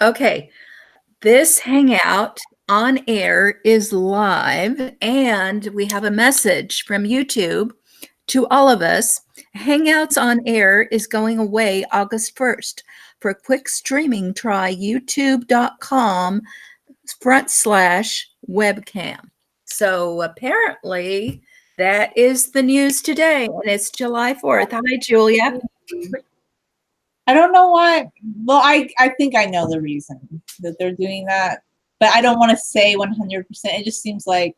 Okay, this hangout on air is live, and we have a message from YouTube to all of us. Hangouts on air is going away August 1st. For quick streaming, try youtube.com/webcam. So apparently, that is the news today, and it's July 4th. Hi, Julia. I don't know why. Well, I think I know the reason that they're doing that, but I don't want to say 100%. It just seems like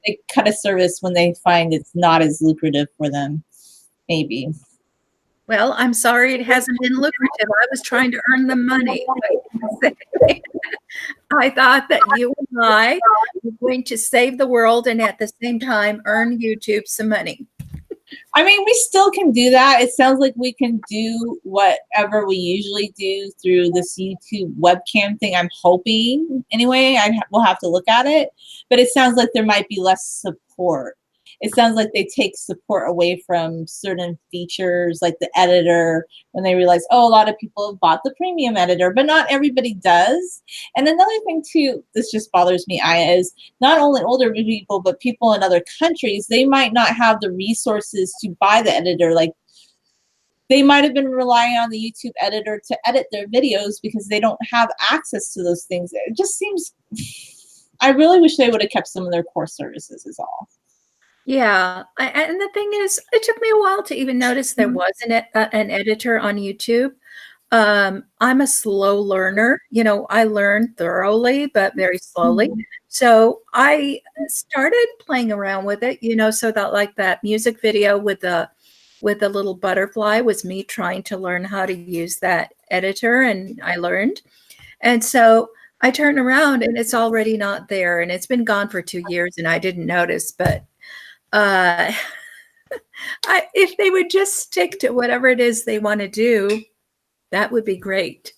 they cut a service when they find it's not as lucrative for them. Maybe. Well, I'm sorry it hasn't been lucrative. I was trying to earn the money. I thought that you and I were going to save the world and at the same time earn YouTube some money. I mean, we still can do that. It sounds like we can do whatever we usually do through this YouTube webcam thing. I'm hoping. Anyway, we'll have to look at it. But it sounds like there might be less support. It sounds like they take support away from certain features like the editor when they realize, oh, a lot of people have bought the premium editor, but not everybody does. And another thing too, this just bothers me, Aya, is not only older people, but people in other countries, they might not have the resources to buy the editor. Like they might have been relying on the YouTube editor to edit their videos because they don't have access to those things. It just seems, I really wish they would have kept some of their core services is all. Yeah, and the thing is, it took me a while to even notice there was an editor on YouTube. I'm a slow learner. I learn thoroughly, but very slowly. So I started playing around with it, so that like that music video with the little butterfly was me trying to learn how to use that editor, and I learned. And so I turn around and it's already not there, and it's been gone for 2 years and I didn't notice, but uh, if they would just stick to whatever it is they want to do, that would be great.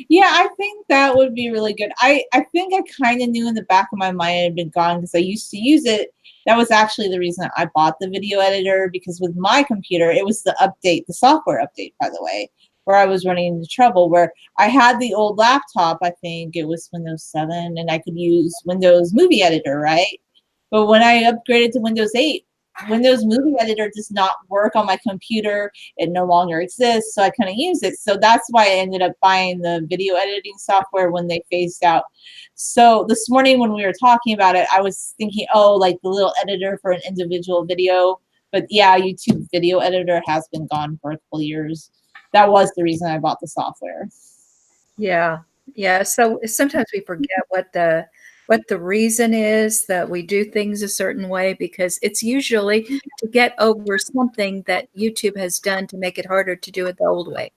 Yeah, I think that would be really good. I think I kind of knew in the back of my mind it had been gone because I used to use it. That was actually the reason I bought the video editor, because with my computer, it was the update, the software update, by the way, where I was running into trouble, where I had the old laptop, I think it was Windows 7, and I could use Windows Movie Editor, right? But when I upgraded to Windows 8, Windows Movie Editor does not work on my computer. It no longer exists, so I couldn't use it. So that's why I ended up buying the video editing software when they phased out. So this morning when we were talking about it, I was thinking, oh, like the little editor for an individual video. But yeah, YouTube Video Editor has been gone for a couple years. That was the reason I bought the software. Yeah. Yeah. So sometimes we forget what the reason is that we do things a certain way, because it's usually to get over something that YouTube has done to make it harder to do it the old way.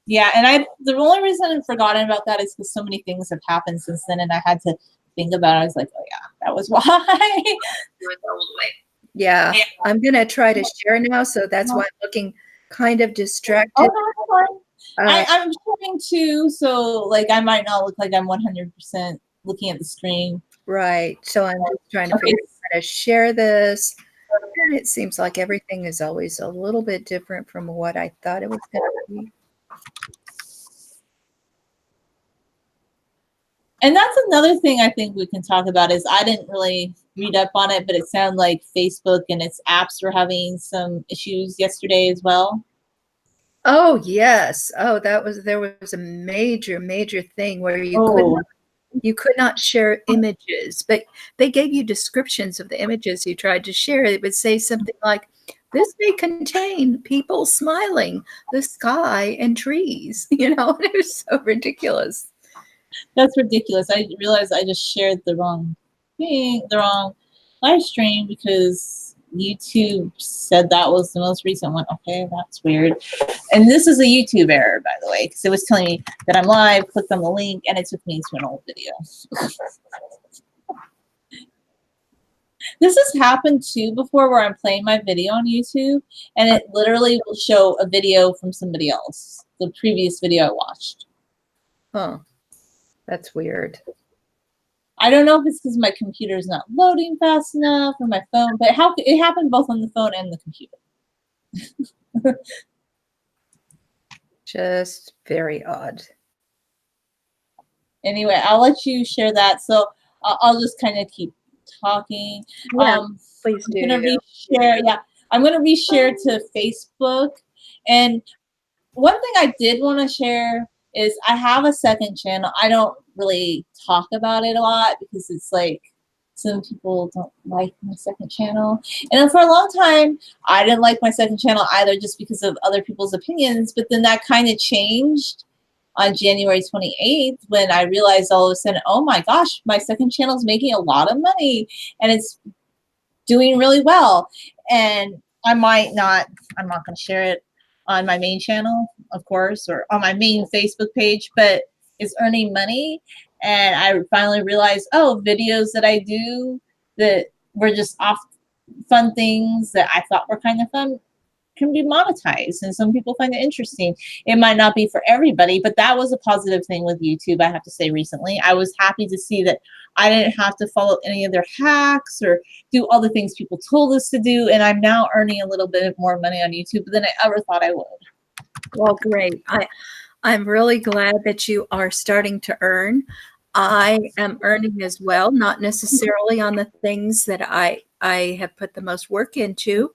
Yeah, and the only reason I've forgotten about that is because so many things have happened since then, and I had to think about it. I was like, oh yeah, that was why. Do it the old way. Yeah. I'm gonna try to share now, so that's why I'm looking kind of distracted. Oh, no, that's fine. I'm sharing too, so like I might not look like I'm 100% looking at the screen. Right. So I'm just trying to figure out how to share this. And it seems like everything is always a little bit different from what I thought it was going to be. And that's another thing I think we can talk about is I didn't really read up on it, but it sounded like Facebook and its apps were having some issues yesterday as well. Oh, yes. Oh, there was a major thing where you could not share images, but they gave you descriptions of the images you tried to share. It would say something like, this may contain people smiling, the sky, and trees. It was so ridiculous. That's ridiculous. I realized I just shared the wrong thing, the wrong live stream, because YouTube said that was the most recent one. Okay, that's weird. And this is a YouTube error, by the way, because it was telling me that I'm live, clicked on the link, and it took me to an old video. This has happened too before, where I'm playing my video on YouTube, and it literally will show a video from somebody else, the previous video I watched. Huh. That's weird. I don't know if it's because my computer is not loading fast enough, or my phone, but it happened both on the phone and the computer. Just very odd. Anyway, I'll let you share that. So I'll just kind of keep talking. Yeah, Um, please I'm do. gonna reshare. Yeah, I'm gonna reshare to Facebook. And one thing I did want to share is I have a second channel. I don't really talk about it a lot because it's like some people don't like my second channel. And for a long time, I didn't like my second channel either just because of other people's opinions. But then that kind of changed on January 28th when I realized all of a sudden, oh my gosh, my second channel is making a lot of money and it's doing really well. And I might not, I'm not going to share it on my main channel, of course, or on my main Facebook page, but it's earning money. And I finally realized, oh, videos that I do that were just off fun things that I thought were kind of fun can be monetized, and some people find it interesting. It might not be for everybody, but that was a positive thing with YouTube, I have to say. Recently I was happy to see that I didn't have to follow any of their hacks or do all the things people told us to do, and I'm now earning a little bit more money on YouTube than I ever thought I would. Well, great. I'm really glad that you are starting to earn. I am earning as well, not necessarily on the things that I have put the most work into,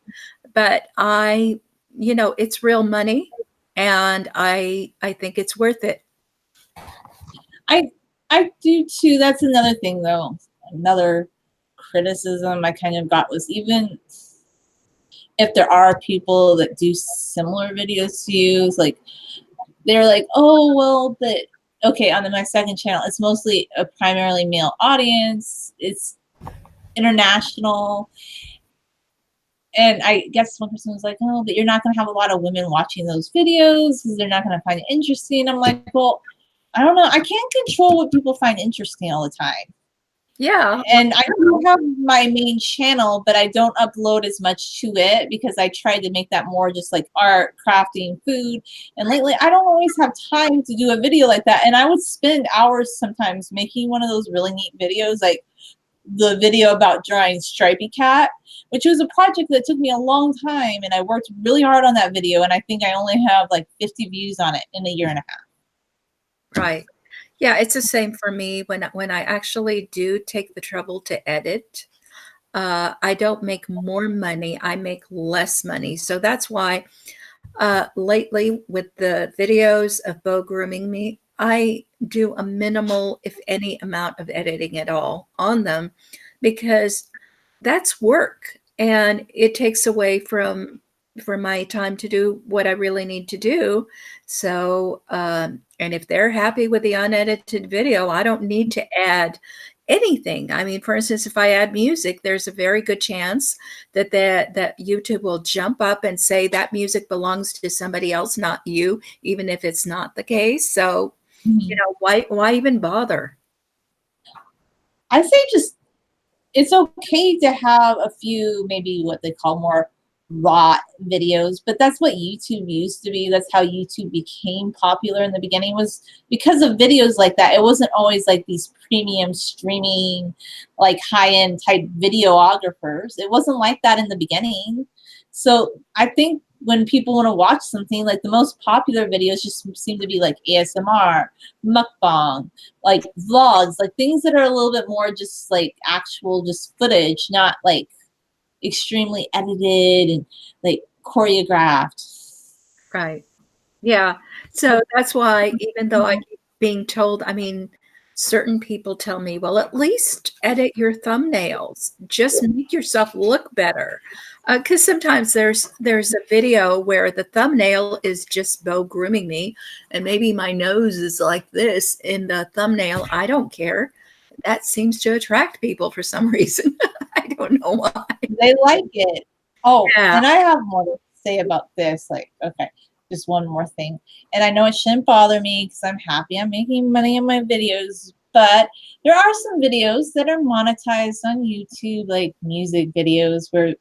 but it's real money, and I think it's worth it. I I do too. That's another thing though. Another criticism I kind of got was, even if there are people that do similar videos to you, it's like they're like, oh well, but okay, on my second channel, it's mostly a primarily male audience. It's international. And I guess one person was like, oh, but you're not going to have a lot of women watching those videos because they're not going to find it interesting. I'm like, well, I don't know. I can't control what people find interesting all the time. Yeah, And I do have my main channel, but I don't upload as much to it because I tried to make that more just like art, crafting, food. And lately, I don't always have time to do a video like that. And I would spend hours sometimes making one of those really neat videos, like the video about drawing Stripey Cat, which was a project that took me a long time. And I worked really hard on that video. And I think I only have like 50 views on it in a year and a half. right. Yeah, it's the same for me when I actually do take the trouble to edit. I don't make more money, I make less money. So that's why lately with the videos of Beau grooming me, I do a minimal, if any, amount of editing at all on them because that's work and it takes away from my time to do what I really need to do. So, and if they're happy with the unedited video, I don't need to add anything. I mean, for instance, if I add music, there's a very good chance that YouTube will jump up and say that music belongs to somebody else, not you, even if it's not the case. So, Mhm. why even bother? I say just it's okay to have a few, maybe what they call more raw videos, but that's what YouTube used to be. That's how YouTube became popular in the beginning, was because of videos like that. It wasn't always like these premium streaming, like high-end type videographers. It wasn't like that in the beginning. So I think when people want to watch something, like the most popular videos just seem to be like ASMR, mukbang, like vlogs, like things that are a little bit more just like actual just footage, not like extremely edited and like choreographed. Right. Yeah. So that's why even though I keep being told, I mean, certain people tell me, well, at least edit your thumbnails. Just make yourself look better. Because sometimes there's a video where the thumbnail is just Beau grooming me, and maybe my nose is like this in the thumbnail. I don't care. That seems to attract people for some reason. I don't know why. They like it. Oh, Yeah. and I have more to say about this. Like, okay, just one more thing. And I know it shouldn't bother me because I'm happy I'm making money in my videos, but there are some videos that are monetized on YouTube, like music videos where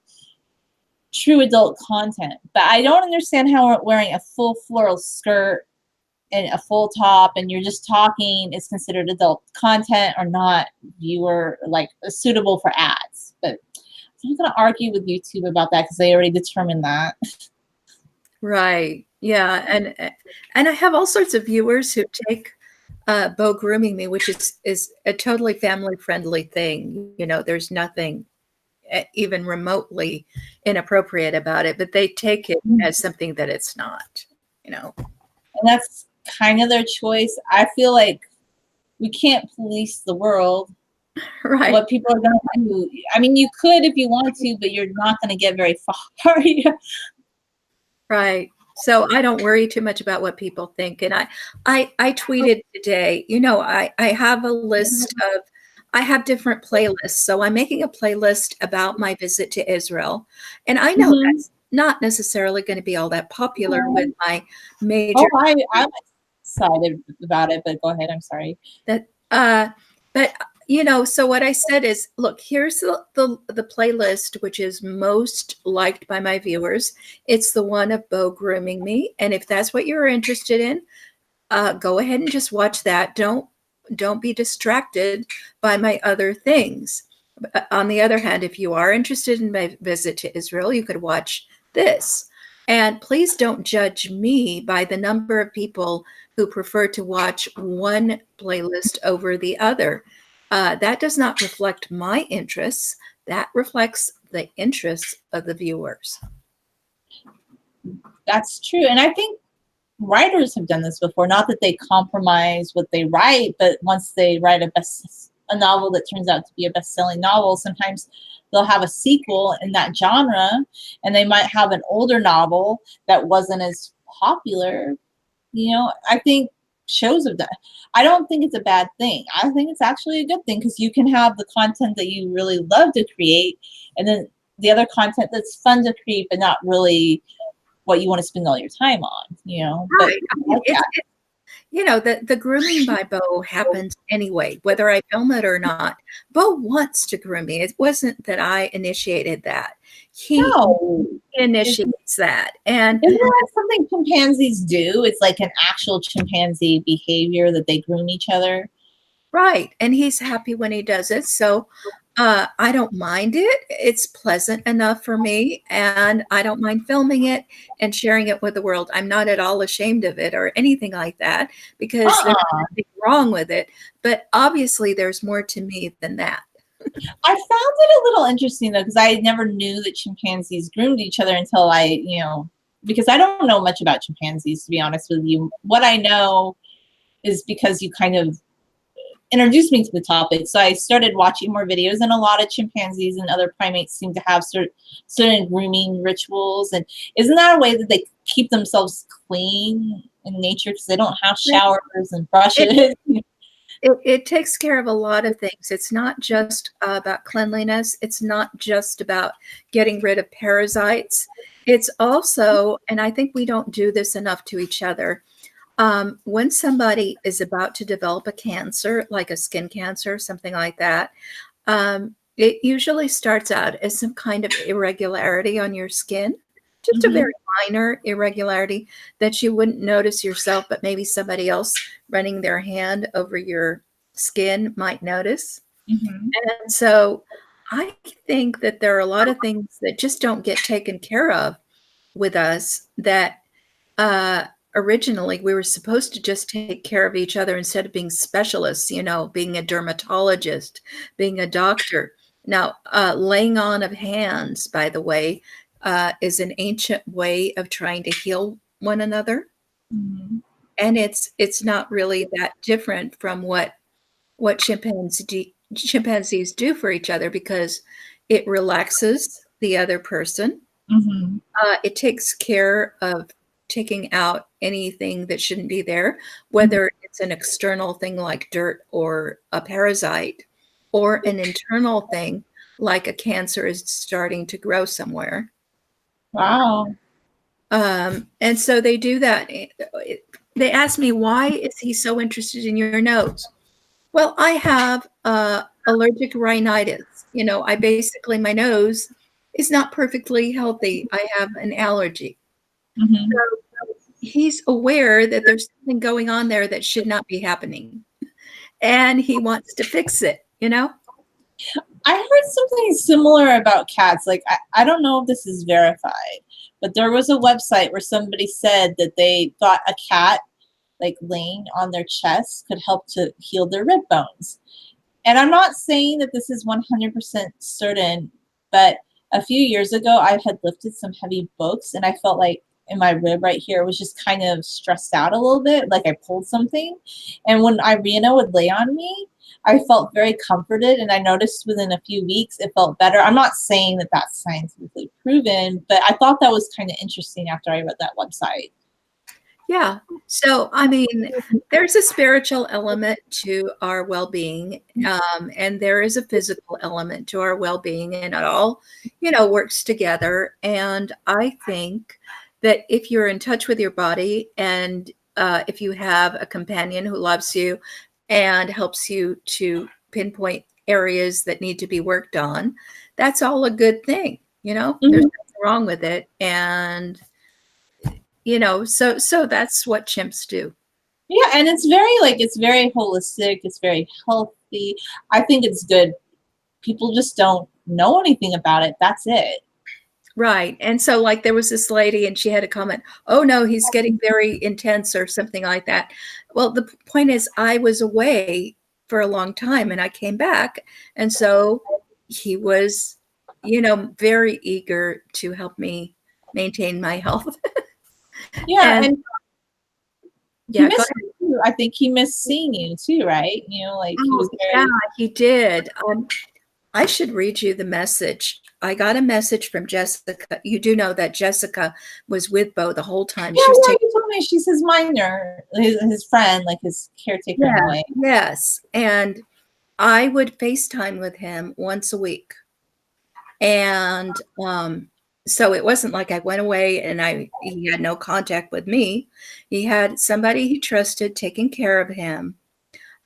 true adult content. But I don't understand how wearing a full floral skirt and a full top and you're just talking is considered adult content or not, viewer like suitable for ads. But I'm not gonna argue with YouTube about that because they already determined that. Right. Yeah, and I have all sorts of viewers who take Bo grooming me, which is a totally family friendly thing. You know, there's nothing even remotely inappropriate about it, but they take it as something that it's not, you know. And that's kind of their choice. I feel like we can't police the world. Right, What people are going to do. I mean, you could if you want to, but you're not going to get very far. right. So I don't worry too much about what people think. And I tweeted today, you know, I have a list of, I have different playlists. So I'm making a playlist about my visit to Israel. And I know Mhm. that's not necessarily going to be all that popular with my major Oh, I'm excited about it, but go ahead. I'm sorry. that but you know, so what I said is, look, here's the playlist which is most liked by my viewers. It's the one of Bo grooming me, and if that's what you're interested in, go ahead and just watch that. Don't be distracted by my other things. On the other hand, if you are interested in my visit to Israel, you could watch this. And please don't judge me by the number of people who prefer to watch one playlist over the other. That does not reflect my interests. That reflects the interests of the viewers. That's true. And I think writers have done this before. Not that they compromise what they write, but once they write a novel that turns out to be a best-selling novel, sometimes they'll have a sequel in that genre, and they might have an older novel that wasn't as popular. You know, I think shows have done. I don't think it's a bad thing. I think it's actually a good thing because you can have the content that you really love to create, and then the other content that's fun to create, but not really what you want to spend all your time on. You know, but Right. I I mean, like that. you know, the grooming by Bo happens anyway, whether I film it or not. Bo wants to groom me. It wasn't that I initiated that. He No, initiates that. And isn't that something chimpanzees do? It's like an actual chimpanzee behavior that they groom each other. right. And he's happy when he does it. So I don't mind it. It's pleasant enough for me. And I don't mind filming it and sharing it with the world. I'm not at all ashamed of it or anything like that because there's Uh-uh. nothing wrong with it. But obviously, there's more to me than that. I found it a little interesting though, because I never knew that chimpanzees groomed each other until because I don't know much about chimpanzees, to be honest with you. What I know is because you kind of introduced me to the topic. So I started watching more videos, and a lot of chimpanzees and other primates seem to have certain grooming rituals. And isn't that a way that they keep themselves clean in nature because they don't have showers and It, brushes? it takes care of a lot of things. It's not just about cleanliness. It's not just about getting rid of parasites. It's also, and I think we don't do this enough to each other. When somebody is about to develop a cancer, like a skin cancer, something like that, it usually starts out as some kind of irregularity on your skin, just a Mm-hmm. very minor irregularity that you wouldn't notice yourself, but maybe somebody else running their hand over your skin might notice. Mm-hmm. And so I think that there are a lot of things that just don't get taken care of with us that uh, originally we were supposed to just take care of each other instead of being specialists, you know, being a dermatologist, being a doctor. Now, laying on of hands, by the way, is an ancient way of trying to heal one another. Mm-hmm. And it's not really that different from what chimpanzees do for each other because it relaxes the other person. Mm-hmm. It takes care of taking out anything that shouldn't be there, whether it's an external thing like dirt or a parasite, or an internal thing like a cancer is starting to grow somewhere. Wow. And so they do that. They ask me, why is he so interested in your nose? Well, I have allergic rhinitis. You know, I basically, my nose is not perfectly healthy. I have an allergy. Mm-hmm. He's aware that there's something going on there that should not be happening. And he wants to fix it, you know? I heard something similar about cats. Like, I don't know if this is verified, but there was a website where somebody said that they got a cat like laying on their chest could help to heal their rib bones. And I'm not saying that this is 100% certain, but a few years ago, I had lifted some heavy books and I felt like in my rib right here was just kind of stressed out a little bit, like I pulled something. And when Irina would lay on me, I felt very comforted. And I noticed within a few weeks, it felt better. I'm not saying that that's scientifically proven, but I thought that was kind of interesting after I read that website. Yeah. So, I mean, there's a spiritual element to our well-being, and there is a physical element to our well-being, and it all, works together. And I think that if you're in touch with your body and if you have a companion who loves you and helps you to pinpoint areas that need to be worked on, that's all a good thing. There's Mhm. nothing wrong with it. And so that's what chimps do. Yeah, and it's very holistic, it's very healthy. I think it's good. People just don't know anything about it. That's it. Right. And so like there was this lady and she had a comment, "Oh no, he's getting very intense," or something like that. Well, the point is I was away for a long time and I came back. And so he was, very eager to help me maintain my health. Yeah, And and he yeah, go missed ahead. you. I think he missed seeing you too, right? You know, like he Oh, was yeah, very. he did. I should read you the message. I got a message from Jessica. You do know that Jessica was with Bo the whole time. Yeah, She was yeah. taking, You told me she's his minor, his friend, like his caretaker in a yeah, way. yes. And I would FaceTime with him once a week. And so it wasn't like I went away and he had no contact with me. He had somebody he trusted taking care of him.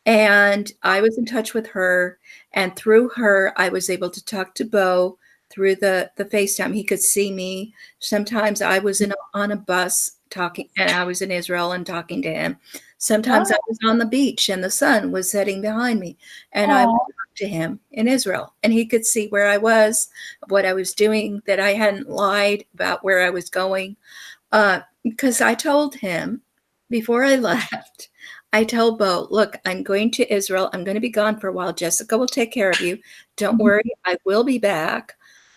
And I was in touch with her, and through her, I was able to talk to Bo through the FaceTime. He could see me. Sometimes I was on a bus talking, and I was in Israel and talking to him. Sometimes I Oh, was on the beach and the sun was setting behind me, and I would oh, talk to him in Israel, and he could see where I was, what I was doing, that I hadn't lied about where I was going. Because I told him before I left, I told Bo, "Look, I'm going to Israel. I'm going to be gone for a while. Jessica will take care of you. Don't mhm, worry, I will be back.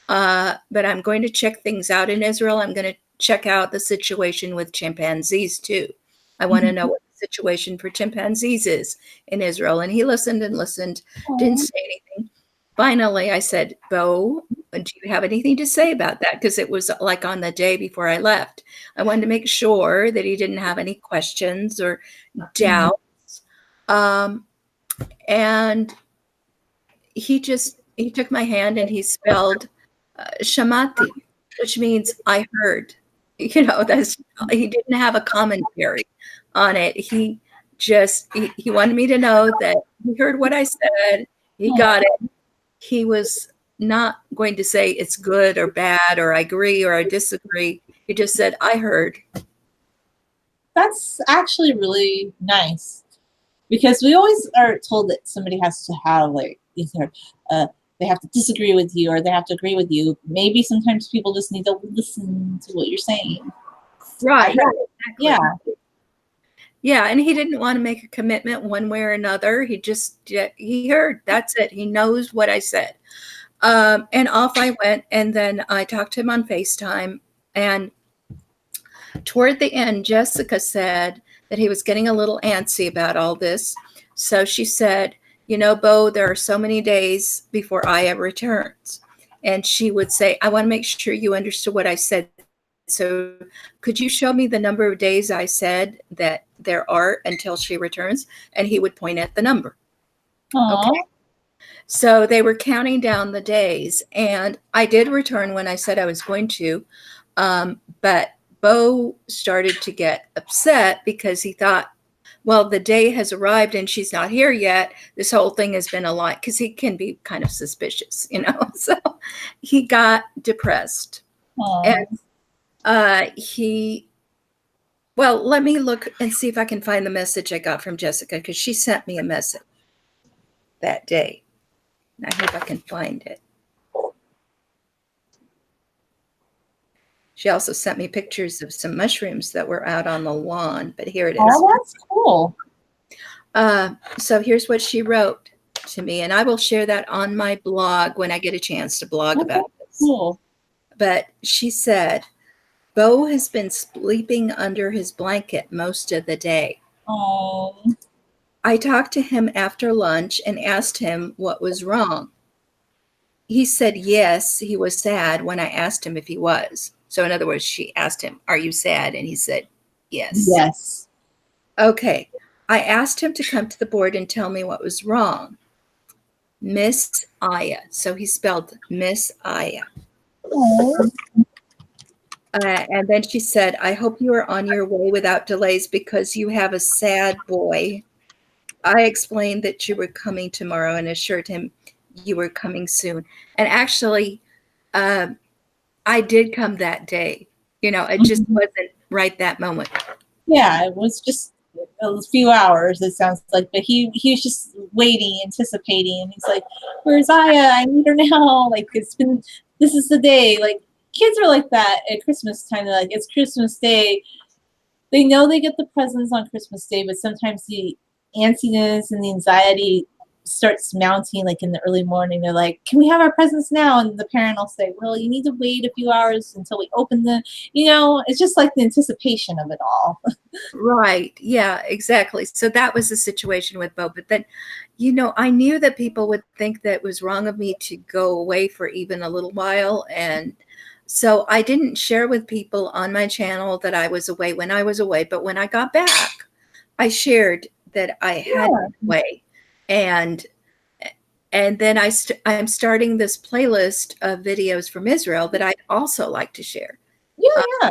But I'm going to check things out in Israel. I'm going to check out the situation with chimpanzees too. I want to know mhm. what the situation for chimpanzees is in Israel." And he listened and listened, didn't Oh, say anything. Finally, I said, "Bo, do you have anything to say about that?" Because it was like on the day before I left. I wanted to make sure that he didn't have any questions or mhm. doubts. Um, and he took my hand and he spelled shamati, which means I heard. That's he didn't have a commentary on it. He wanted me to know that he heard what I said. He got Oh, it. He was not going to say it's good or bad or I agree or I disagree. He just said, "I heard." that's actually really nice because we always are told that somebody has to have like either they have to disagree with you or they have to agree with you. Maybe sometimes people just need to listen to what you're saying. I Right. heard it. Yeah. Exactly. Yeah, and he didn't want to make a commitment one way or another. He heard. That's it. He knows what I said. And off I went, and then I talked to him on FaceTime. And toward the end, Jessica said that he was getting a little antsy about all this. So she said, "Bo, there are so many days before Aya returns." And she would say, "I want to make sure you understood what I said. So could you show me the number of days I said that there are until she returns?" And he would point at the number. Okay. Aw. So they were counting down the days, and I did return when I said I was going to. But Bo started to get upset because he thought, well, the day has arrived and she's not here yet. This whole thing has been a lie, because he can be kind of suspicious. So he got depressed. And Aw. he, well, let me look and see if I can find the message I got from Jessica, because she sent me a message that day. I hope I can find it. She also sent me pictures of some mushrooms that were out on the lawn, but here it is. Oh, that's cool. So here's what she wrote to me, and I will share that on my blog when I get a chance to blog Okay, about this. cool. But she said, Bo has been sleeping under his blanket most of the day. Oh, I talked to him after lunch and asked him what was wrong. He said yes, he was sad when I asked him if he was. So, in other words, she asked him, Are you sad? And he said, Yes. yes. Okay. I asked him to come to the board and tell me what was wrong. Miss Aya. So he spelled Miss Aya. Oh, And then she said, I hope you are on your way without delays because you have a sad boy. I explained that you were coming tomorrow and assured him you were coming soon. And actually, um, I did come that day. It just mhm. wasn't right that moment. Yeah, it was just a few hours, it sounds like, but he was just waiting, anticipating, and he's like, "Where's Aya? I need her now." Like this is the day. Like kids are like that at Christmas time. They're like, it's Christmas Day. They know they get the presents on Christmas Day, but sometimes the antsiness and the anxiety starts mounting like in the early morning. They're like, "Can we have our presents now?" And the parent will say, "Well, you need to wait a few hours until we open them." It's just like the anticipation of it all. Right. Yeah, exactly. So that was the situation with Bo. But then, I knew that people would think that it was wrong of me to go away for even a little while. And so I didn't share with people on my channel that I was away when I was away. But when I got back, I shared that I had Yeah, been away. And and then I'm starting this playlist of videos from Israel that I'd also like to share. yeah, Uh, yeah.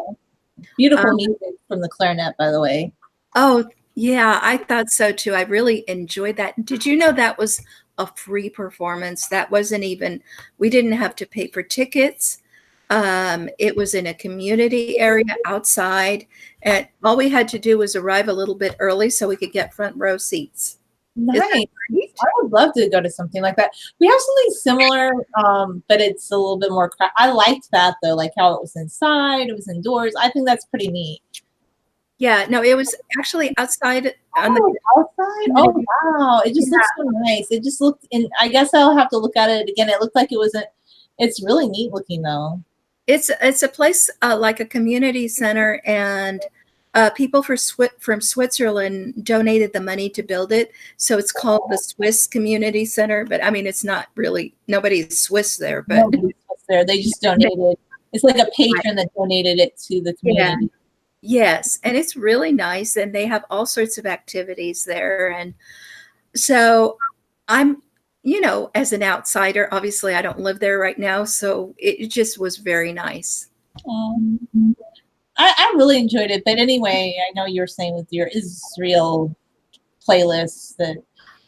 Beautiful um, music from the clarinet, by the way. Oh, yeah, I thought so too. I really enjoyed that. Did you know that was a free performance? That wasn't even, we didn't have to pay for tickets. It was in a community area outside, and all we had to do was arrive a little bit early so we could get front row seats. Is that Nice. great? I would love to go to something like that. We have something similar, but it's a little bit more. I liked that though, like how it was inside, it was indoors. I think that's pretty neat. Yeah, no, it was actually outside on the Oh, outside? Oh community. wow! It just looks so nice. It just looked, and I guess I'll have to look at it again. It looked like it wasn't. It's really neat looking though. It's a place like a community center, and people from Switzerland donated the money to build it. So it's called the Swiss Community Center. But I mean, it's not really, nobody's Swiss there, but Nobody's there. They just donated. It's like a patron that donated it to the yeah, community. yes, and it's really nice, and they have all sorts of activities there. And so I'm, as an outsider, obviously I don't live there right now, so it just was very nice. Um, I really enjoyed it. But anyway, I know you're saying with your Israel playlists that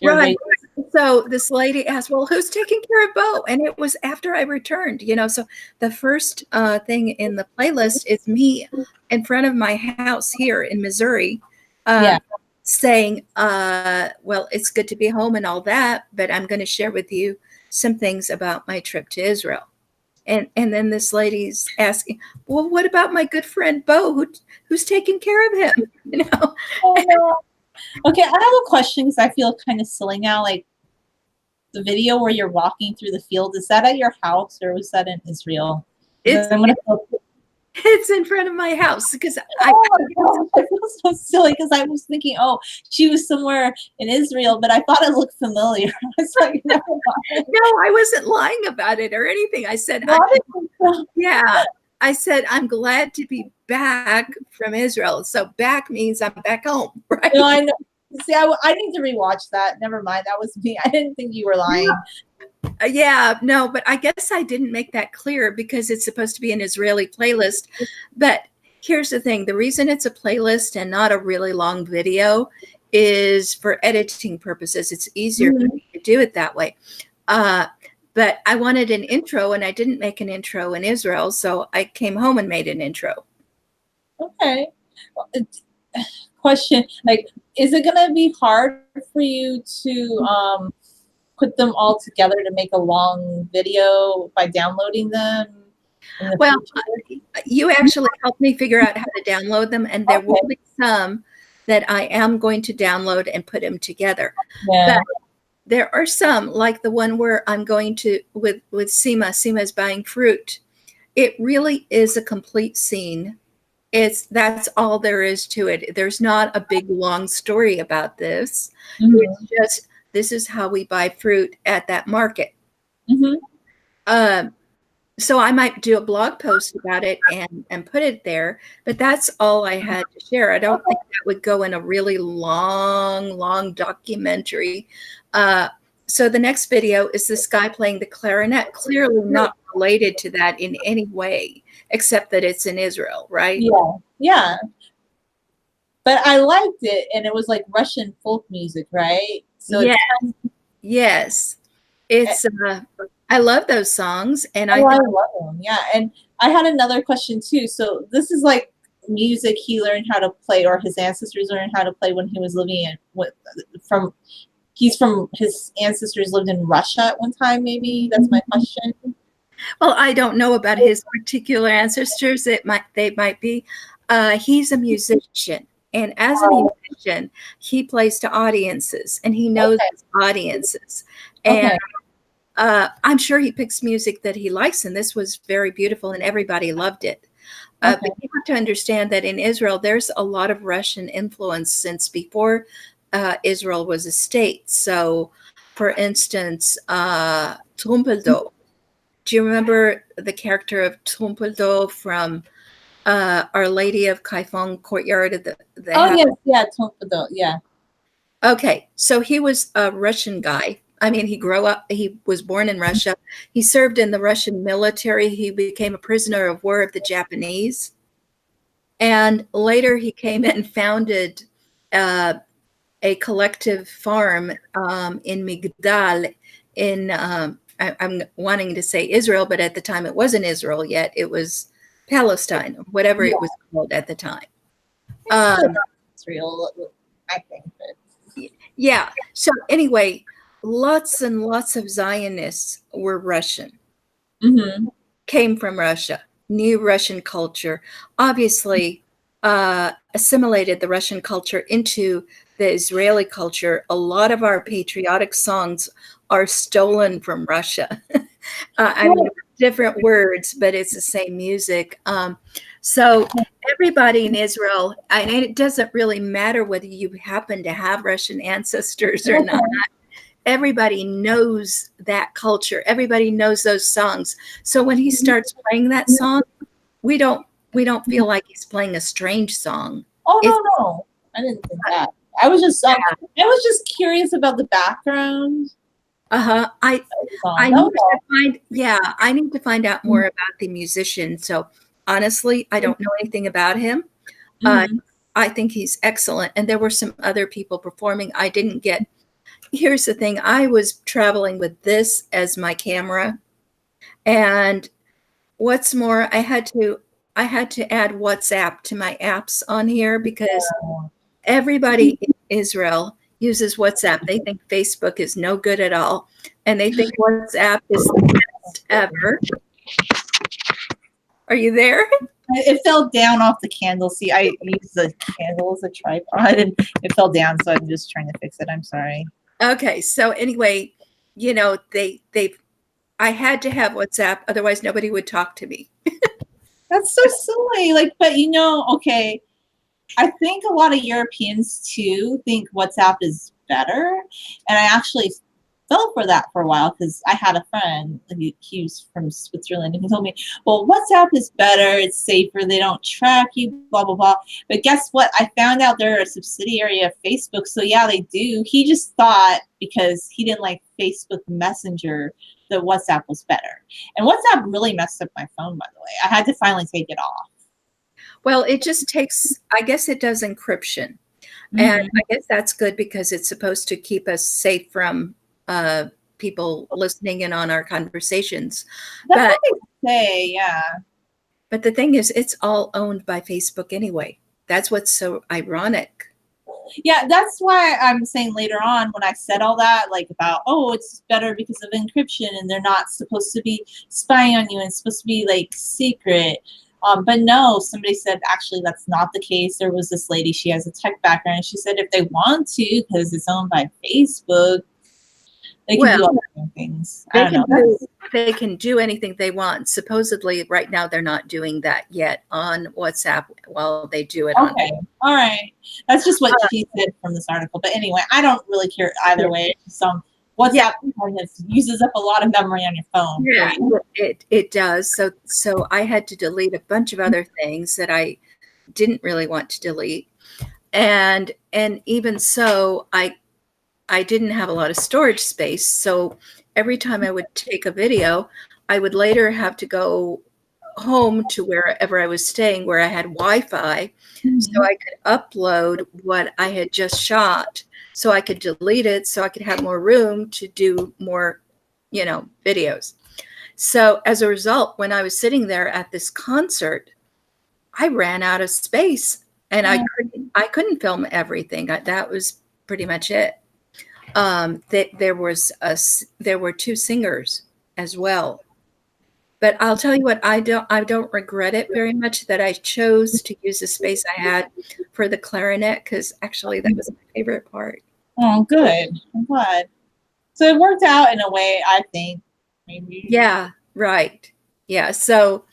you're Right. waiting. So this lady asked, well, who's taking care of Bo? And it was after I returned, so the first thing in the playlist is me in front of my house here in Missouri, Yeah. saying, well, it's good to be home and all that, but I'm going to share with you some things about my trip to Israel. And then this lady's asking, well, what about my good friend Bo, who's taking care of him? Oh, no. Okay, I have a question because I feel kind of silly now. Like the video where you're walking through the field, is that at your house or was that in Israel? It's Because I'm gonna feel. it's in front of my house because Oh my gosh, I feel so silly because I was thinking, oh, she was somewhere in Israel, but I thought it looked familiar. I was like, never mind. no, I wasn't lying about it or anything. I said, No, I didn't think so. yeah, I said, I'm glad to be back from Israel. So back means I'm back home, right? No, I know. See, I need to rewatch that. Never mind, that was me. I didn't think you were lying. Yeah, no, but I guess I didn't make that clear because it's supposed to be an Israeli playlist. But here's the thing, the reason it's a playlist and not a really long video is for editing purposes. It's easier for Mhm. me to do it that way. Uh, but I wanted an intro and I didn't make an intro in Israel. So I came home and made an intro. Okay. Question, like, is it gonna be hard for you to put them all together to make a long video by downloading them? in the Well, future? you actually helped me figure out how to download them, and there will Okay. be some that I am going to download and put them together. But Yeah. there are some, like the one where I'm going to with Seema. Seema is buying fruit. It really is a complete scene. That's all there is to it. There's not a big long story about this. It's Mhm. just this is how we buy fruit at that market. Mhm. Um, so I might do a blog post about it and put it there, but that's all I had to share. I don't think that would go in a really long documentary. Uh, so the next video is this guy playing the clarinet, clearly not related to that in any way, except that it's in Israel, right? Yeah. Yeah. But I liked it, and it was like Russian folk music, right? So Yeah, it's yes. It's I love those songs, and I oh, I think love them. Yeah, and I had another question too. So this is like music he learned how to play, or his ancestors learned how to play when he was living in what from. He's from his ancestors lived in Russia at one time. Maybe that's my question. well, I don't know about his particular ancestors. They might be. He's a musician, and as a Oh, musician, he plays to audiences, and he knows okay, his audiences. And okay, I'm sure he picks music that he likes, and this was very beautiful, and everybody loved it. But okay. you have to understand that in Israel, there's a lot of Russian influence since before Israel was a state. So, for instance, Trumpeldor. Do you remember the character of Trumpeldor from Our Lady of Kaifeng Courtyard of the Oh House? yes, yeah, Tonfado, yeah. Okay, so he was a Russian guy. I mean, he was born in Russia. He served in the Russian military. He became a prisoner of war of the Japanese. And later he came and founded uh, a collective farm in Migdal I'm wanting to say Israel, but at the time it wasn't Israel yet. It was Palestine, whatever it Yeah, was called at the time. it's still Um, it's real, I think. But yeah. So anyway, lots and lots of Zionists were Russian, mm-hmm. came from Russia, knew Russian culture, obviously assimilated the Russian culture into the Israeli culture. A lot of our patriotic songs are stolen from Russia. I mean, different words, but it's the same music. So everybody in Israel, and it doesn't really matter whether you happen to have Russian ancestors or not, Okay. everybody knows that culture. Everybody knows those songs. So when he starts playing that song, we don't we don't feel like he's playing a strange song. Oh It's no, no, I didn't think that. I was just curious about the background uh-huh. of the song. I That need was to all. find yeah, I need to find out more about the musician. So honestly, I don't know anything about him. Uh, Mm-hmm. I think he's excellent. And there were some other people performing. I didn't get Here's the thing. I was traveling with this as my camera. And what's more, I had to add WhatsApp to my apps on here because everybody in Israel uses WhatsApp. They think Facebook is no good at all, and they think WhatsApp is the best ever. Are you there? It fell down off the candle. See, I used the candle as a tripod, and it fell down. So I'm just trying to fix it. I'm sorry. Okay, so anyway, they I had to have WhatsApp, otherwise nobody would talk to me. That's so silly. Like, but okay. I think a lot of Europeans too think WhatsApp is better, and I actually fell for that for a while because I had a friend. He was from Switzerland, and he told me, "Well, WhatsApp is better. It's safer. They don't track you. Blah blah blah." But guess what? I found out they're a subsidiary of Facebook, so yeah, they do. He just thought because he didn't like Facebook Messenger that WhatsApp was better, and WhatsApp really messed up my phone. By the way, I had to finally take it off. Well, it just takes, I guess it does encryption. And Mm-hmm. I guess that's good because it's supposed to keep us safe from uh, people listening in on our conversations. That's But what they say, yeah. but the thing is, it's all owned by Facebook anyway. That's what's so ironic. Yeah, that's why I'm saying later on when I said all that, like about, oh, it's better because of encryption and they're not supposed to be spying on you and it's supposed to be like secret. But no, somebody said actually that's not the case. There was this lady, she has a tech background, and she said if they want to, because it's owned by Facebook, they can Well, do all kinds of things. I they don't know. can do they can do anything they want. Supposedly, right now they're not doing that yet on WhatsApp while they do it on. Okay, all right. That's just what she said from this article. But anyway, I don't really care Yeah, either way. Some yeah, WhatsApp kind of uses up a lot of memory on your phone for yeah. you. It does. So I had to delete a bunch of other things that I didn't really want to delete, and even so, I didn't have a lot of storage space. So every time I would take a video, I would later have to go home to wherever I was staying where I had Wi-Fi so Mhm. I could upload what I had just shot so I could delete it so I could have more room to do more, videos. So as a result, when I was sitting there at this concert, I ran out of space and Oh, I couldn't film everything. That was pretty much it. There were two singers as well. But I'll tell you what, I don't regret it very much that I chose to use the space I had for the clarinet because actually that was my favorite part. oh, good. I'm glad. So it worked out in a way, I think. Maybe. Yeah, right. Yeah, so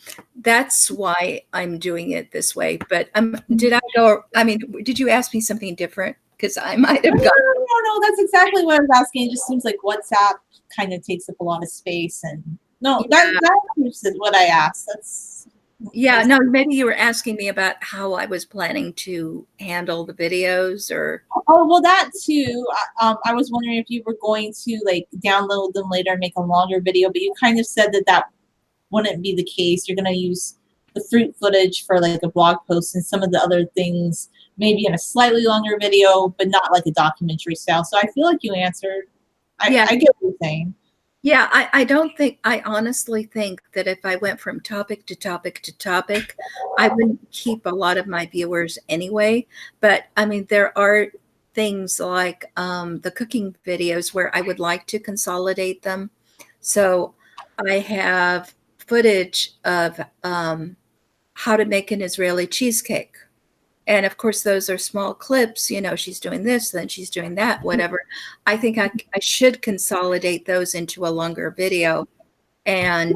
that's why I'm doing it this way. But did I go? I mean, did you ask me something different? Because I might No, have gone. no, no, no. That's exactly what I was asking. It just seems like WhatsApp kind of takes up a lot of space, and no, Yeah, that's what I asked. That's yeah. was No, maybe you were asking me about how I was planning to handle the videos, or oh well, that too. I was wondering if you were going to like download them later and make a longer video, but you kind of said that that wouldn't be the case. You're going to use the fruit footage for like a blog post and some of the other things maybe in a slightly longer video, but not like a documentary style. So I feel like you answered. yeah, I get what you're saying. yeah. I don't think I honestly think that if I went from topic to topic to topic, I wouldn't keep a lot of my viewers anyway. But I mean, there are things like the cooking videos where I would like to consolidate them. So I have footage of how to make an Israeli cheesecake. And of course, those are small clips. She's doing this, then she's doing that, whatever. I think I should consolidate those into a longer video and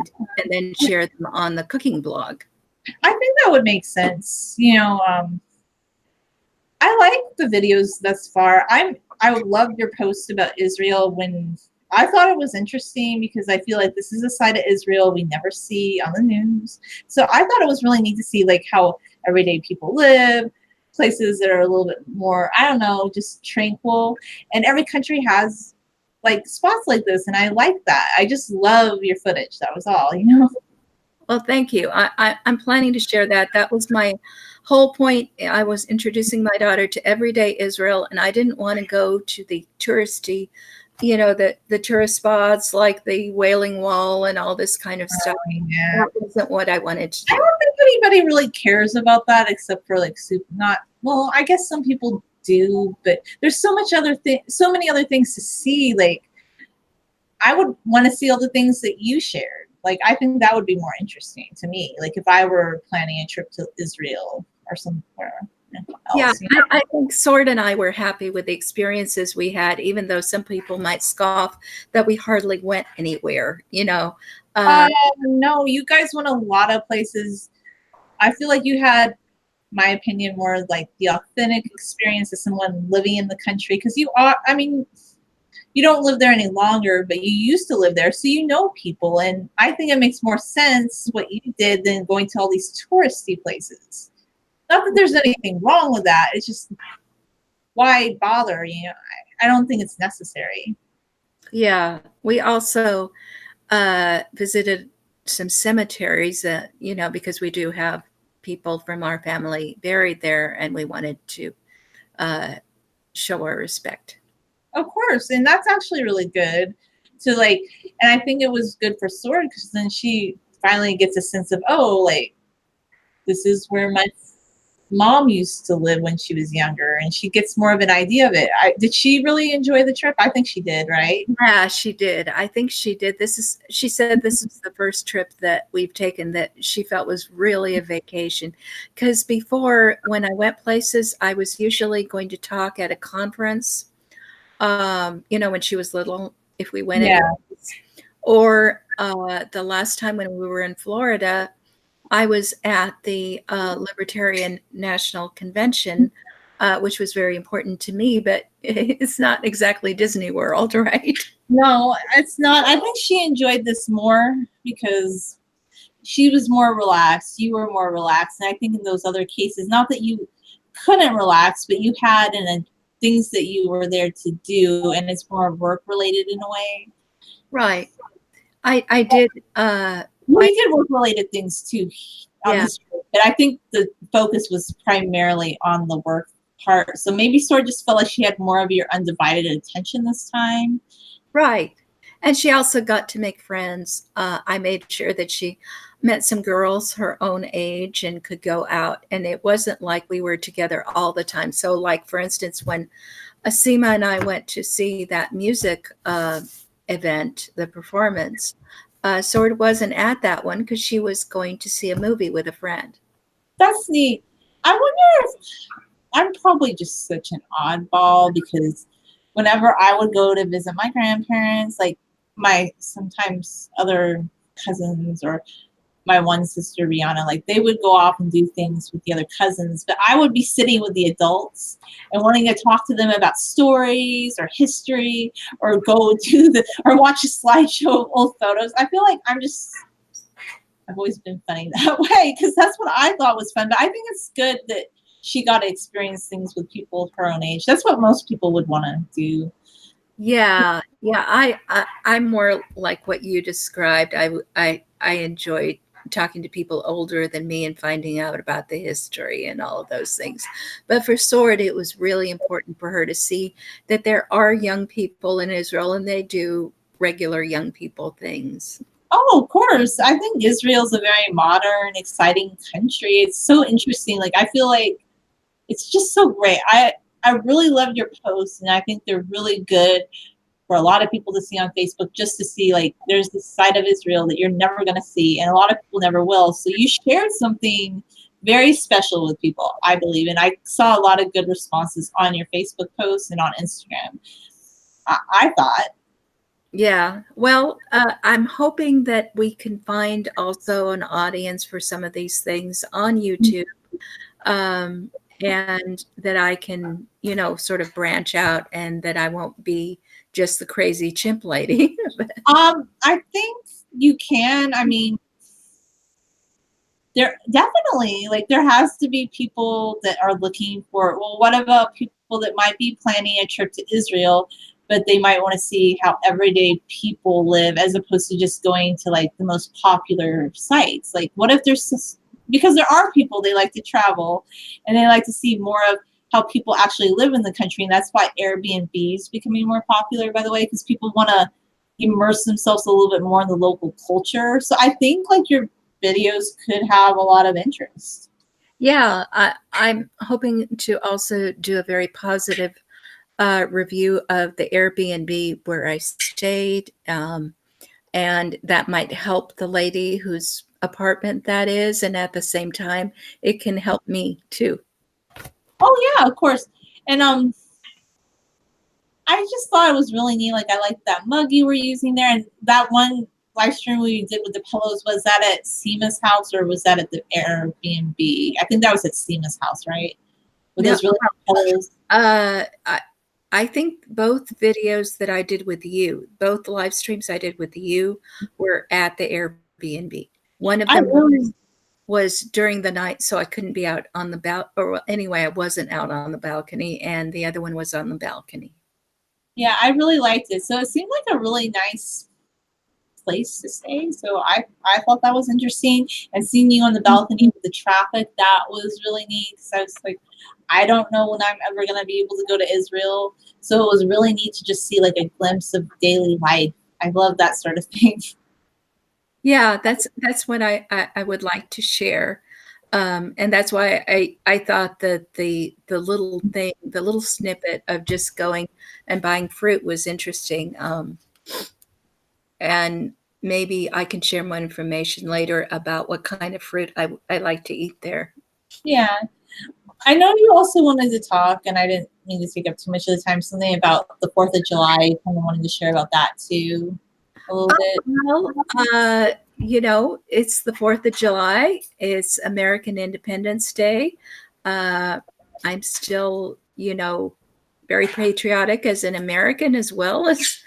then share them on the cooking blog. I think that would make sense. I like the videos thus far. I loved your post about Israel when I thought it was interesting because I feel like this is a side of Israel we never see on the news. So I thought it was really neat to see like how everyday people live, places that are a little bit more, I don't know, just tranquil. And every country has like spots like this, and I like that. I just love your footage. That was all. Well, thank you. I'm planning to share that. That was my whole point. I was introducing my daughter to everyday Israel, and I didn't want to go to the touristy, the tourist spots like the Wailing Wall and all this kind of stuff. Yeah. That wasn't what I wanted to I do. don't think anybody really cares about that except for like soup. Not well. I guess some people do, but there's so many other things to see. Like I would want to see all the things that you shared. Like I think that would be more interesting to me. Like if I were planning a trip to Israel or somewhere Yeah, else. I think Sword and I were happy with the experiences we had, even though some people might scoff that we hardly went anywhere. Uh, Uh, no, you guys went a lot of places. I feel like you had, my opinion, more like the authentic experience of someone living in the country because you are. I mean, you don't live there any longer, but you used to live there, so you know people. And I think it makes more sense what you did than going to all these touristy places. Not that there's anything wrong with that. It's just why bother? I don't think it's necessary. yeah, we also visited some cemeteries because we do have people from our family buried there, and we wanted to uh, show our respect. Of course, and that's actually really good to like. And I think it was good for Sword because then she finally gets a sense of, oh, like this is where my mom used to live when she was younger, and she gets more of an idea of it. Did she really enjoy the trip? I think she did, right? Yeah, she did. I think she did. She said this is the first trip that we've taken that she felt was really a vacation. Because before, when I went places, I was usually going to talk at a conference, when she was little, if we went Yeah. anywhere. Or the last time when we were in Florida, I was at the Libertarian National Convention, which was very important to me, but it's not exactly Disney World, right? No, it's not. I think she enjoyed this more because she was more relaxed. You were more relaxed. And I think in those other cases, not that you couldn't relax, but you had things that you were there to do, and it's more work related in a way. Right. I did. I We did work related things too on Yeah. this trip, but I think the focus was primarily on the work part. So maybe Sora just felt like she had more of your undivided attention this time. Right. And she also got to make friends. I made sure that she met some girls her own age and could go out. And it wasn't like we were together all the time. So, like, for instance, when Asima and I went to see that music event, the performance, Sword wasn't at that one because she was going to see a movie with a friend. That's neat. I wonder if I'm probably just such an oddball because whenever I would go to visit my grandparents, like my sometimes other cousins or my one sister Rihanna, like they would go off and do things with the other cousins, but I would be sitting with the adults and wanting to talk to them about stories or history or go to the or watch a slideshow of old photos. I feel like I've always been funny that way because that's what I thought was fun. But I think it's good that she got to experience things with people her own age. That's what most people would want to do. Yeah, yeah. I'm more like what you described. I enjoy talking to people older than me and finding out about the history and all of those things. But for Sword, it was really important for her to see that there are young people in Israel and they do regular young people things. Oh, of course. I think Israel's a very modern, exciting country. It's so interesting. Like I feel like it's just so great. I really love your posts, and I think they're really good for a lot of people to see on Facebook, just to see like there's this side of Israel that you're never going to see, and a lot of people never will. So you shared something very special with people, I believe, and I saw a lot of good responses on your Facebook posts and on Instagram. I thought, Yeah. Well, I'm hoping that we can find also an audience for some of these things on YouTube, um, and that I can, sort of branch out and that I won't be just the crazy chimp lady. I think you can. I mean, there definitely like there has to be people that are looking for, well, what about people that might be planning a trip to Israel, but they might want to see how everyday people live as opposed to just going to like the most popular sites. Like what if because there are people, they like to travel and they like to see more of how people actually live in the country, and that's why Airbnb is becoming more popular, by the way, because people want to immerse themselves a little bit more in the local culture. So I think like your videos could have a lot of interest. Yeah, I'm hoping to also do a very positive review of the Airbnb where I stayed, and that might help the lady whose apartment that is, and at the same time, it can help me too. Oh yeah, of course. And I just thought it was really neat. Like I liked that mug you were using there, and that one live stream we did with the pillows. Was that at Seema's house or was that at the Airbnb? I think that was at Seema's house, right? With No, those really nice pillows. uh, I, I think both videos that I did with you, both live streams I did with you, were at the Airbnb. One of I them really, was during the night, so I couldn't be out on the or well, anyway, I wasn't out on the balcony, and the other one was on the balcony. yeah, I really liked it. So it seemed like a really nice place to stay. So I thought that was interesting. And seeing you on the balcony with the traffic, that was really neat. So I was like, I don't know when I'm ever gonna be able to go to Israel. So it was really neat to just see like a glimpse of daily life. I love that sort of thing. Yeah, that's what I would like to share. And that's why I thought that the little thing, the little snippet of just going and buying fruit was interesting. And maybe I can share more information later about what kind of fruit I like to eat there. Yeah. I know you also wanted to talk, and I didn't mean to take up too much of the time, something about the 4th of July. I kind of wanted to share about that too a little bit. Well, it's the 4th of July. It's American Independence Day. Uh, I'm still, very patriotic as an American as well as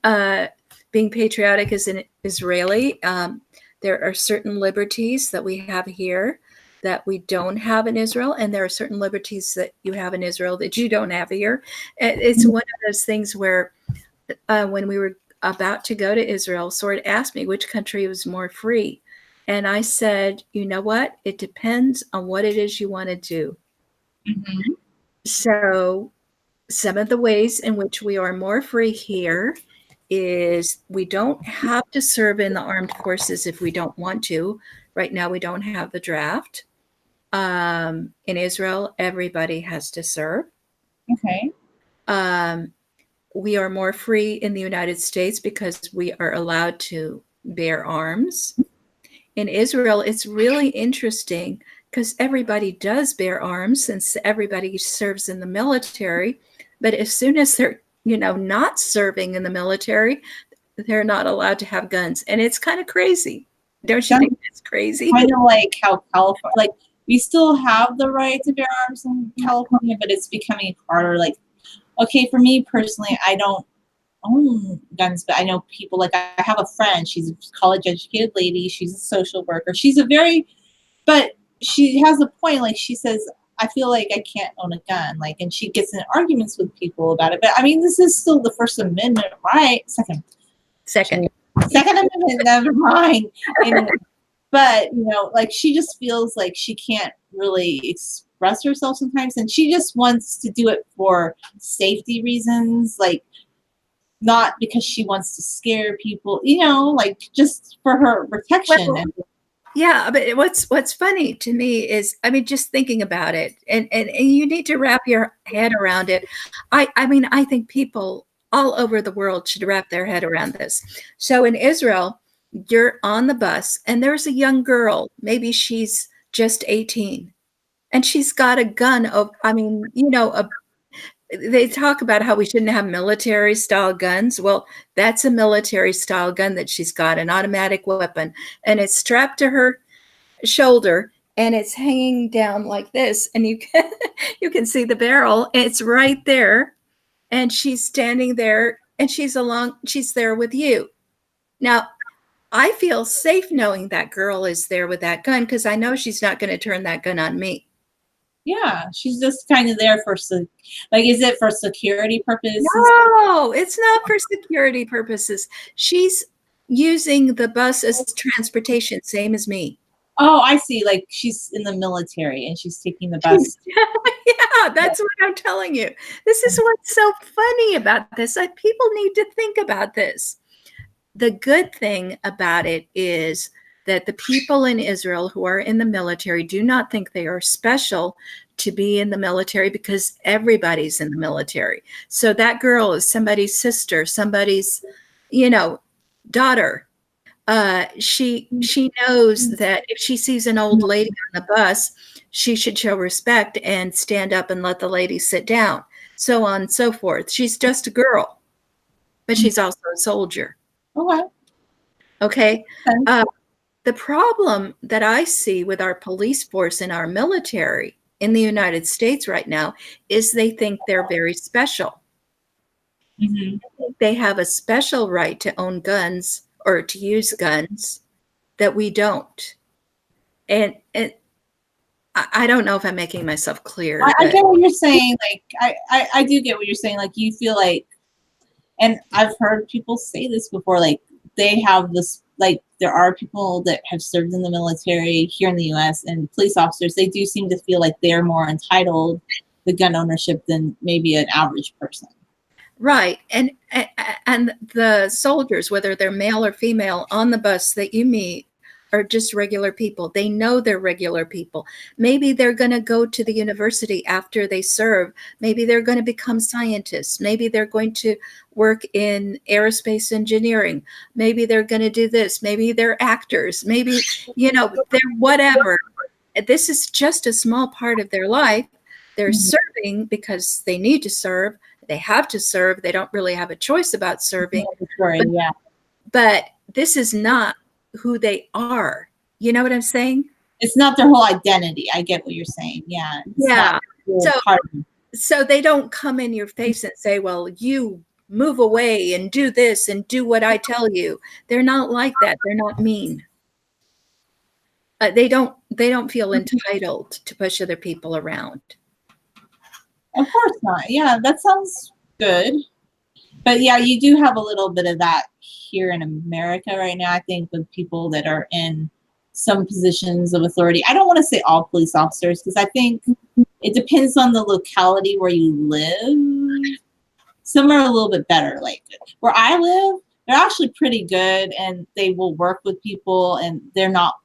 uh, being patriotic as an Israeli. There are certain liberties that we have here that we don't have in Israel, and there are certain liberties that you have in Israel that you don't have here. It's one of those things where when we were about to go to Israel, Sword asked me which country was more free. And I said, you know what? It depends on what it is you want to do. Mm-hmm. So, some of the ways in which we are more free here is we don't have to serve in the armed forces if we don't want to. Right now, we don't have the draft. In Israel, everybody has to serve. Okay. Um, we are more free in the United States because we are allowed to bear arms. In Israel, it's really interesting because everybody does bear arms since everybody serves in the military. But as soon as they're, not serving in the military, they're not allowed to have guns. And it's kind of crazy. Don't you That's think it's crazy? kind of like how California, like, we still have the right to bear arms in California, but it's becoming harder. Like, okay, for me personally, I don't own guns, but I know people, like, I have a friend, she's a college educated lady, she's a social worker, but she has a point, like, she says, I feel like I can't own a gun, like, and she gets in arguments with people about it. But I mean, this is still the First Amendment, right? Second. Second Amendment, never mind. Anyway, but like, she just feels like she can't really express herself sometimes, and she just wants to do it for safety reasons, like, not because she wants to scare people, like, just for her protection. Well, yeah, but what's funny to me is, I mean, just thinking about it, and you need to wrap your head around it. I mean, I think people all over the world should wrap their head around this. So in Israel, you're on the bus, and there's a young girl, maybe she's just 18, and she's got a gun of, I mean, they talk about how we shouldn't have military style guns. Well, that's a military style gun that she's got, an automatic weapon, and it's strapped to her shoulder and it's hanging down like this, and you can see the barrel. It's right there, and she's standing there, and she's there with you. Now, I feel safe knowing that girl is there with that gun because I know she's not going to turn that gun on me. Yeah, she's just kind of there for, like, is it for security purposes? No, it's not for security purposes. She's using the bus as transportation, same as me. Oh, I see. Like, she's in the military and she's taking the bus. Yeah, that's what I'm telling you. This is what's so funny about this. People need to think about this. The good thing about it is that the people in Israel who are in the military do not think they are special to be in the military because everybody's in the military. So that girl is somebody's sister, somebody's, daughter. She knows that if she sees an old lady on the bus, she should show respect and stand up and let the lady sit down, so on and so forth. She's just a girl, but she's also a soldier. Okay. Okay. The problem that I see with our police force and our military in the United States right now is they think they're very special. Mm-hmm. They have a special right to own guns or to use guns that we don't. And I don't know if I'm making myself clear. I get what you're saying. Like, I do get what you're saying. Like, you feel like, and I've heard people say this before, like, they have this, like, there are people that have served in the military here in the US, and police officers, they do seem to feel like they're more entitled to gun ownership than maybe an average person. Right. And the soldiers, whether they're male or female on the bus that you meet, are just regular people. They know they're regular people. Maybe they're going to go to the university after they serve. Maybe they're going to become scientists. Maybe they're going to work in aerospace engineering. Maybe they're going to do this. Maybe they're actors. Maybe, they're whatever. This is just a small part of their life. They're Mhm. serving because they need to serve. They have to serve. They don't really have a choice about serving. But, Yeah. but this is not who they are. You know what I'm saying? It's not their whole identity. I get what you're saying. Yeah. It's not Yeah. really So part of them. so they don't come in your face and say, "Well, you move away and do this and do what I tell you." They're not like that. They're not mean. They don't feel entitled to push other people around. Of course not. Yeah, that sounds good. But yeah, you do have a little bit of that here in America right now, I think, with people that are in some positions of authority. I don't want to say all police officers because I think it depends on the locality where you live. Some are a little bit better. Like where I live, they're actually pretty good and they will work with people and they're not.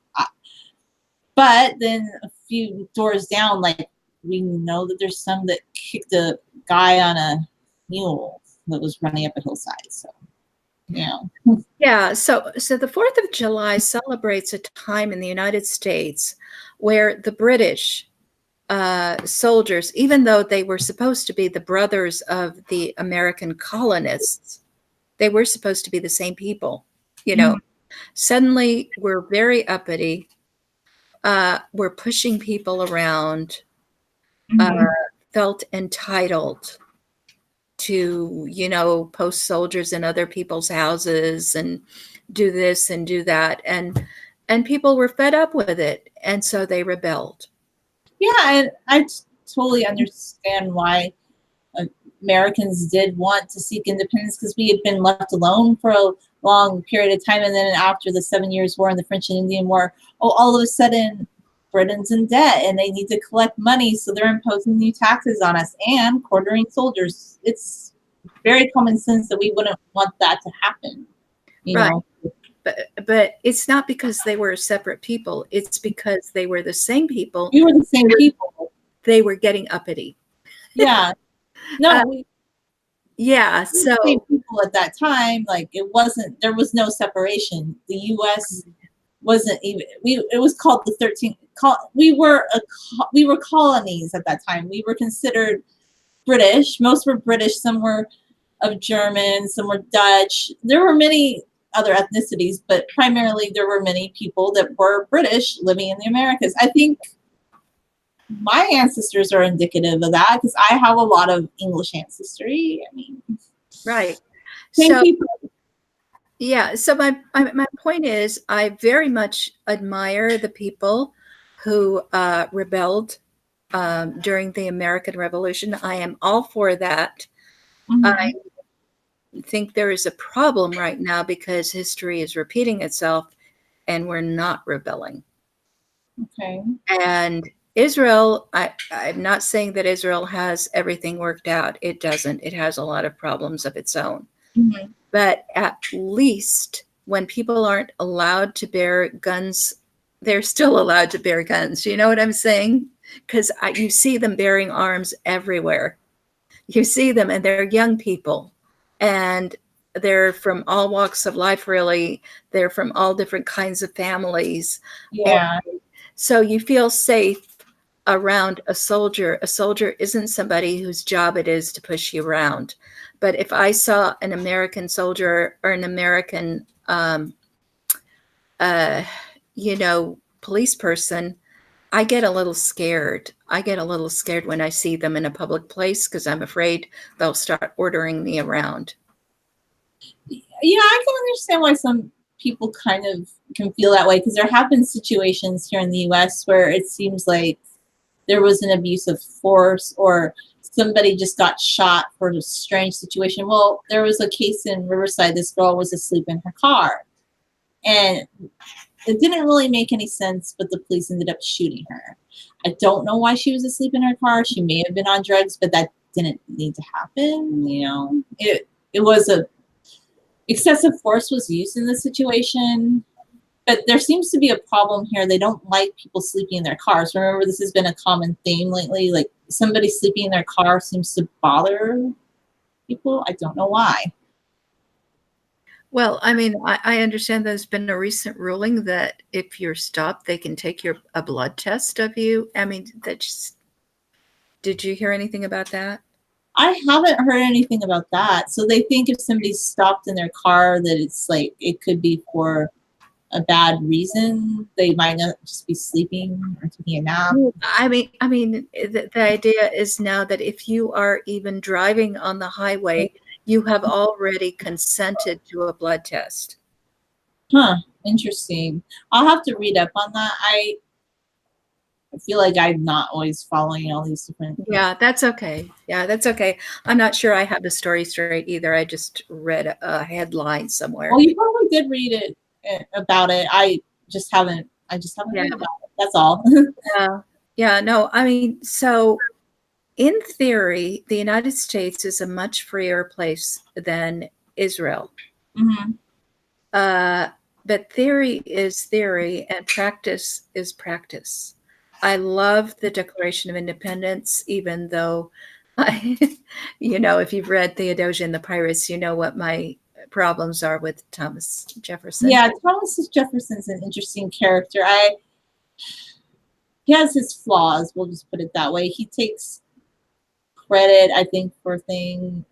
But then a few doors down, like we know that there's some that kicked a guy on a mule that was running up a hillside. So, yeah. Yeah, so the 4th of July celebrates a time in the United States where the British soldiers, even though they were supposed to be the brothers of the American colonists, they were supposed to be the same people, Mhm. suddenly we're very uppity. We're pushing people around, uh, Mhm. felt entitled to, post soldiers in other people's houses and do this and do that. And people were fed up with it. And so they rebelled. Yeah, and I totally understand why Americans did want to seek independence because we had been left alone for a long period of time. And then after the 7 Years' War and the French and Indian War, all of a sudden, Britain's in debt and they need to collect money. So they're imposing new taxes on us and quartering soldiers. It's very common sense that we wouldn't want that to happen, you Right. know? But it's not because they were separate people. It's because they were the same people. We were the same people. They were getting uppity. Yeah. Uh, No, we yeah. were the same So people at that time. Like there was no separation. The US wasn't even it was called the 13th we were colonies at that time. We were considered British. Most were British, some were of German, some were Dutch. There were many other ethnicities, but primarily there were many people that were British living in the Americas. I think my ancestors are indicative of that because I have a lot of English ancestry. I mean, right. same So people. yeah. So my point is, I very much admire the people who rebelled during the American Revolution. I am all for that. I Mhm. think there is a problem right now because history is repeating itself and we're not rebelling. Okay. And Israel, I'm not saying that Israel has everything worked out. It doesn't. It has a lot of problems of its own. Mhm. But at least when people aren't allowed to bear guns, they're still allowed to bear guns. You know what I'm saying? Because you see them bearing arms everywhere. You see them, and they're young people. And they're from all walks of life, really. They're from all different kinds of families. And Yeah. so you feel safe around a soldier. A soldier isn't somebody whose job it is to push you around. But if I saw an American soldier or an American, uh, police person, I get a little scared. I get a little scared when I see them in a public place because I'm afraid they'll start ordering me around. Yeah, I can understand why some people kind of can feel that way because there have been situations here in the US where it seems like there was an abuse of force or somebody just got shot for a strange situation. Well, there was a case in Riverside. This girl was asleep in her car and it didn't really make any sense, but the police ended up shooting her. I don't know why she was asleep in her car. She may have been on drugs, but that didn't need to happen. It was a excessive force was used in the situation. But there seems to be a problem here. They don't like people sleeping in their cars. Remember, this has been a common theme lately. Like somebody sleeping in their car seems to bother people. I don't know why. Well, I mean, I understand there's been a recent ruling that if you're stopped, they can take a blood test of you. I mean, that's did you hear anything about that? I haven't heard anything about that. So they think if somebody's stopped in their car that it's like it could be for a bad reason. They might not just be sleeping or taking a nap. Well, I mean, the idea is now that if you are even driving on the highway, you have already consented to a blood test. Huh, interesting. I'll have to read up on that. I feel like I'm not always following all these different. Yeah, that's okay. Yeah, that's okay. I'm not sure I have the story straight either. I just read a headline Well, somewhere. you probably did read it about it. Just haven't. I just haven't Yeah. read about it. That's all. Yeah. Yeah, no, I mean, so in theory, the United States is a much freer place than Israel. Hmm. Uh, but theory is theory and practice is practice. I love the Declaration of Independence, even though I, if you've read Theodosia and the Pirates, you know what my problems are with Thomas Jefferson. Yeah, Thomas Jefferson's an interesting character. He has his flaws. We'll just put it that way. He takes credit, I think, for things.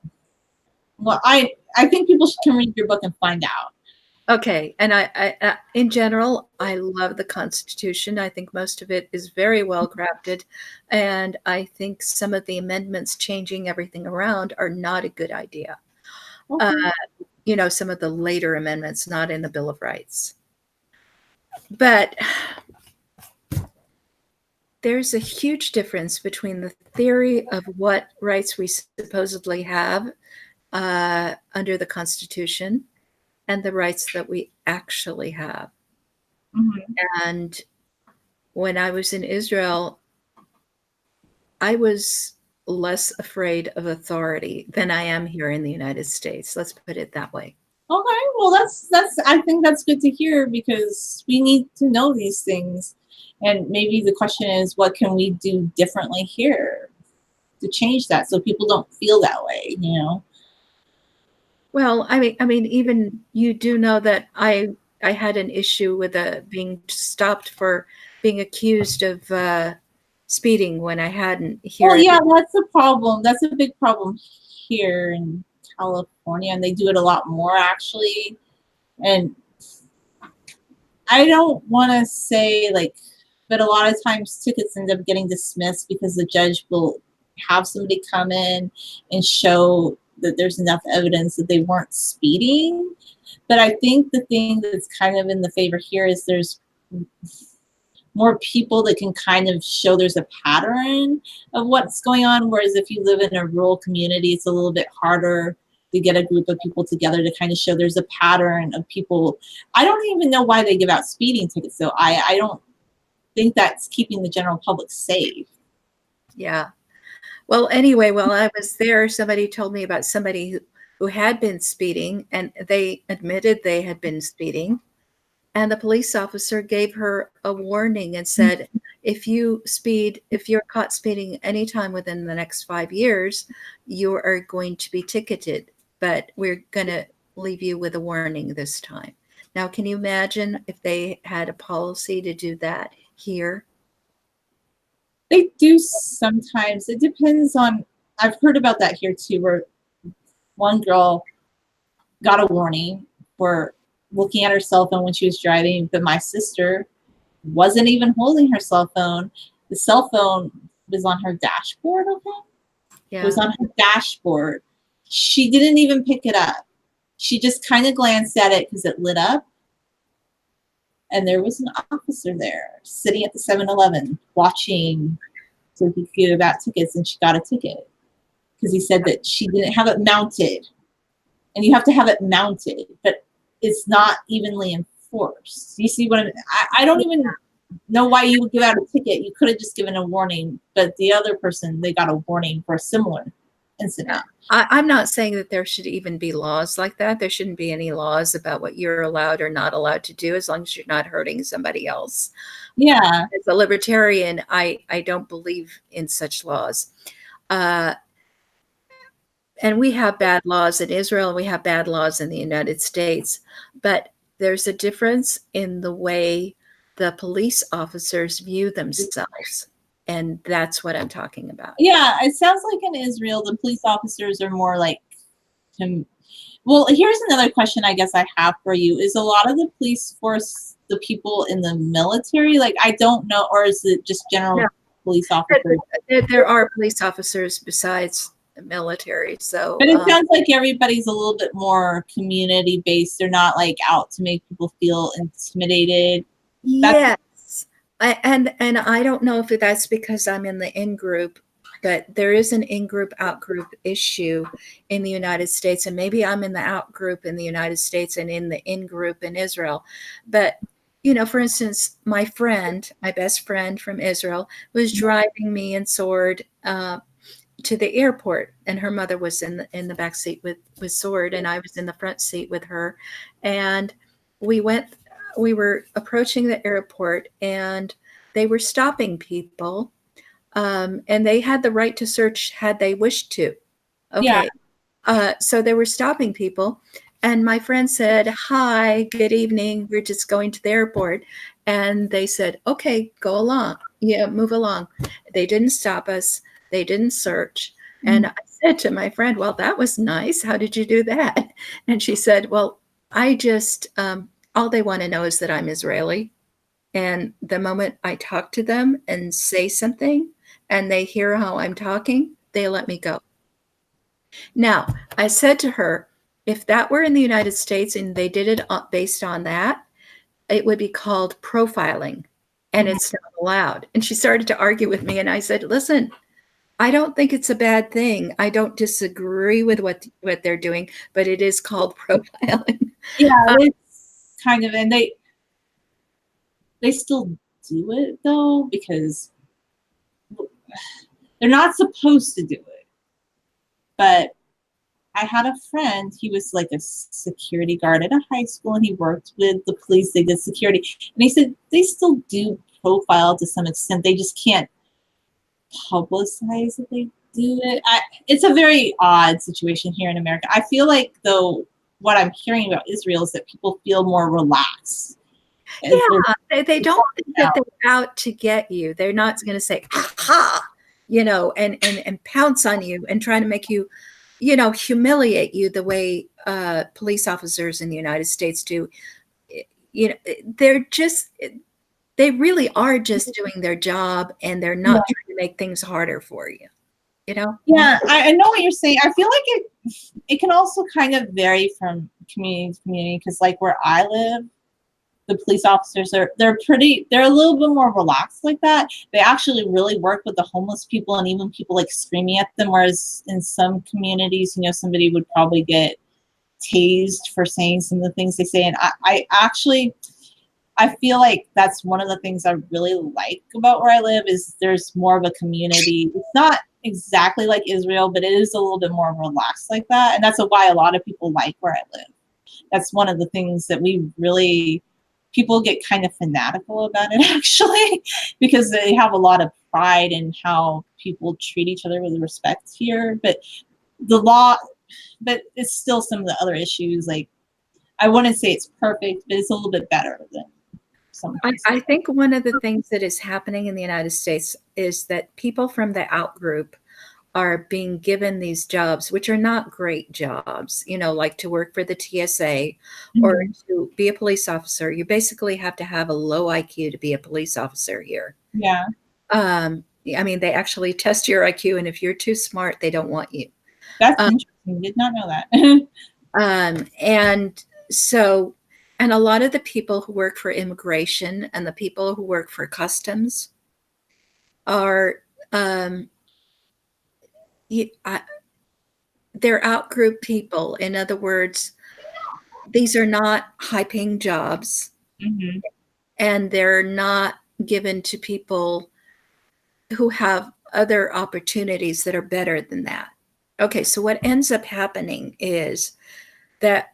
Well, I think people can read your book and find out. Okay, and in general, I love the Constitution. I think most of it is very well crafted, and I think some of the amendments changing everything around are not a good idea. Uh, Okay. some of the later amendments, not in the Bill of Rights. But there's a huge difference between the theory of what rights we supposedly have under the Constitution and the rights that we actually have. Hmm. And when I was in Israel, I was less afraid of authority than I am here in the United States. Let's put it that way. Okay. Well, that's. I think that's good to hear because we need to know these things, and maybe the question is, what can we do differently here to change that so people don't feel that way? You know. Well, I mean, even you do know that I had an issue with being stopped for being accused of speeding when I hadn't Well, here. yeah, that's a problem. That's a big problem here in California, and they do it a lot more actually. And I don't want to say like, but a lot of times tickets end up getting dismissed because the judge will have somebody come in and show that there's enough evidence that they weren't speeding. But I think the thing that's kind of in the favor here is there's more people that can kind of show there's a pattern of what's going on. Whereas if you live in a rural community, it's a little bit harder to get a group of people together to kind of show there's a pattern of people. I don't even know why they give out speeding tickets, though. I don't think that's keeping the general public safe. Yeah. Well, anyway, while I was there, somebody told me about somebody who had been speeding, and they admitted they had been speeding. And the police officer gave her a warning and said, if you're caught speeding anytime within the next 5 years, you are going to be ticketed, but we're going to leave you with a warning this time. Now, can you imagine if they had a policy to do that here? They do sometimes. It depends on. I've heard about that here too, where one girl got a warning for looking at her cell phone when she was driving, but my sister wasn't even holding her cell phone. The cell phone was on her dashboard, okay? It was Yeah. on her dashboard. She didn't even pick it up. She just kind of glanced at it because it lit up. And there was an officer there sitting at the 7-Eleven watching so he could give out tickets, and she got a ticket because he said that she didn't have it mounted. And you have to have it mounted, but it's not evenly enforced. You see what I don't even know why you would give out a ticket. You could have just given a warning, but the other person, they got a warning for a similar. incident. I'm not saying that there should even be laws like that. There shouldn't be any laws about what you're allowed or not allowed to do as long as you're not hurting somebody else. Yeah. As a libertarian, I don't believe in such laws. Uh, and we have bad laws in Israel, and we have bad laws in the United States, but there's a difference in the way the police officers view themselves. And that's what I'm talking about. Yeah, it sounds like in Israel, the police officers are more like, well, here's another question I guess I have for you. Is a lot of the police force the people in the military? Like, I don't know, or is it just No, general police officers? there are police officers besides the military. So, But it sounds like everybody's a little bit more community based. They're not like out to make people feel intimidated. That's yes. And I don't know if that's because I'm in the in group, but there is an in group out group issue in the United States, and maybe I'm in the out group in the United States and in the in group in Israel. But for instance, my best friend from Israel, was driving me and Sword to the airport, and her mother was in the back seat with Sword, and I was in the front seat with her, and we went we were approaching the airport, and they were stopping people, and they had the right to search had they wished to. yeah. Okay, so they were stopping people, and my friend said, "Hi, good evening. We're just going to the airport," and they said, "Okay, go along. Yeah, move along." They didn't stop us. They didn't search. And I said to my friend, "Well, that was nice. How did you do that?" And she said, "Well, I just all they want to know is that I'm Israeli, and the moment I talk to them and say something, and they hear how I'm talking, they let me go." Now, I said to her, if that were in the United States and they did it based on that, it would be called profiling, and Mhm. it's not allowed. And she started to argue with me, and I said, listen, I don't think it's a bad thing. I don't disagree with what they're doing, but it is called profiling. Yeah, Uh, it's kind of, and they still do it though because they're not supposed to do it. But I had a friend, he was like a security guard at a high school and he worked with the police, they did security. And he said they still do profile to some extent. They just can't publicize that they do it. It's a very odd situation here in America. I feel like though what I'm hearing about Israel is that people feel more relaxed as they're yeah, they don't think that out. they're out to get you. They're not going to say, aha, and pounce on you and try to make you, humiliate you the way police officers in the United States do. They're just, they really are just doing their job, and they're Yeah, not trying to make things harder for you, you know? yeah, I know what you're saying. I feel like it can also kind of vary from community to community because like where I live, the police officers they're a little bit more relaxed like that. They actually really work with the homeless people and even people like screaming at them. Whereas in some communities, somebody would probably get tased for saying some of the things they say. And I actually I feel like that's one of the things I really like about where I live is there's more of a community. It's not exactly like Israel, but it is a little bit more relaxed like that. And that's why a lot of people like where I live. That's one of the things that we really people get kind of fanatical about it actually because they have a lot of pride in how people treat each other with respect here. But the law, but it's still some of the other issues. Like I wouldn't say it's perfect, but it's a little bit better than some places. I think one of the things that is happening in the United States is that people from the out group are being given these jobs, which are not great jobs, like to work for the TSA or Mhm. to be a police officer. You basically have to have a low IQ to be a police officer here. Yeah, I mean, they actually test your IQ, and if you're too smart, they don't want you. that's Uh, interesting. Did not know that. and so, and a lot of the people who work for immigration and the people who work for customs are, um, y- I- they're out group people. In other words, these are not high paying jobs, Hmm. and they're not given to people who have other opportunities that are better than that. Okay, so what ends up happening is that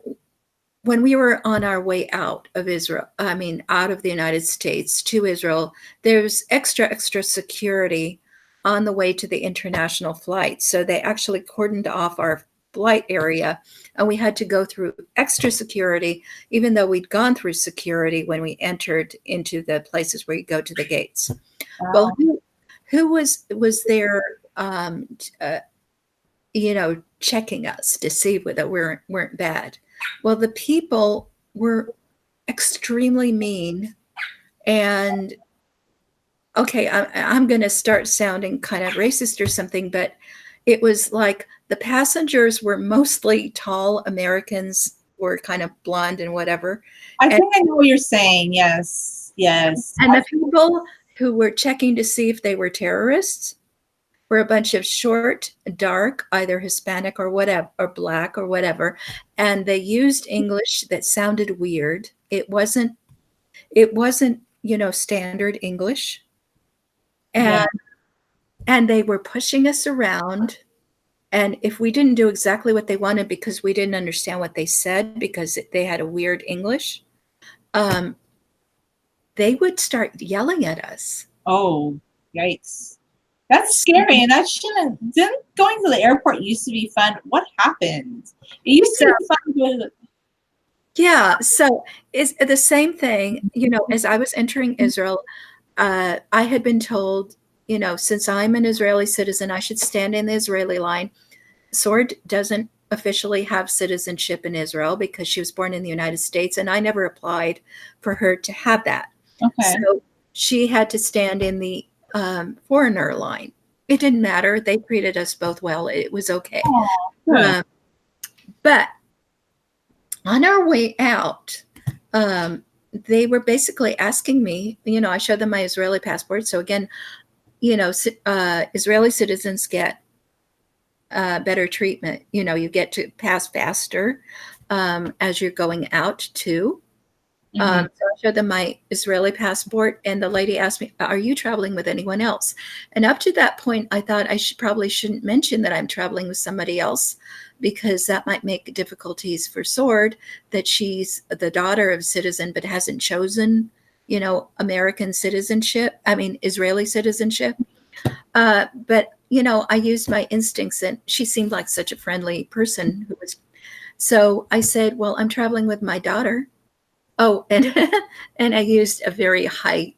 when we were on our way out of Israel, I mean, out of the United States to Israel, there's extra security on the way to the international flight. So they actually cordoned off our flight area, and we had to go through extra security, even though we'd gone through security when we entered into the places where you go to the gates. Well, Wow. who was there? Checking us to see whether weren't bad. Well, the people were extremely mean, and okay, I'm going to start sounding kind of racist or something, but it was like the passengers were mostly tall Americans, were kind of blonde and whatever, I and think I know what you're saying. Yes, yes. and the people who were checking to see if they were terrorists were a bunch of short, dark, either Hispanic or whatever, or black or whatever, and they used English that sounded weird. It wasn't standard English, Yeah. and they were pushing us around. And if we didn't do exactly what they wanted because we didn't understand what they said because they had a weird English, um, they would start yelling at us. Oh, yikes. That's scary, and that shouldn't. Didn't going to the airport used to be fun? What happened? It used to So be fun to go to the. yeah, so it's the same thing. As I was entering Israel, I had been told, since I'm an Israeli citizen, I should stand in the Israeli line. Sword doesn't officially have citizenship in Israel because she was born in the United States, and I never applied for her to have that. Okay. So she had to stand in the foreigner line. It didn't matter. They treated us both well. It was okay. Oh, good. Uh, but on our way out, they were basically asking me, I showed them my Israeli passport. So again, Israeli citizens get better treatment. You get to pass faster as you're going out too. Hmm. So I showed them my Israeli passport, and the lady asked me, "Are you traveling with anyone else?" And up to that point, I thought I probably shouldn't mention that I'm traveling with somebody else because that might make difficulties for Sword. That she's the daughter of a citizen but hasn't chosen, American citizenship. I mean, Israeli citizenship. But I used my instincts, and she seemed like such a friendly person who was. So I said, "Well, I'm traveling with my daughter." Oh, and and I used a very high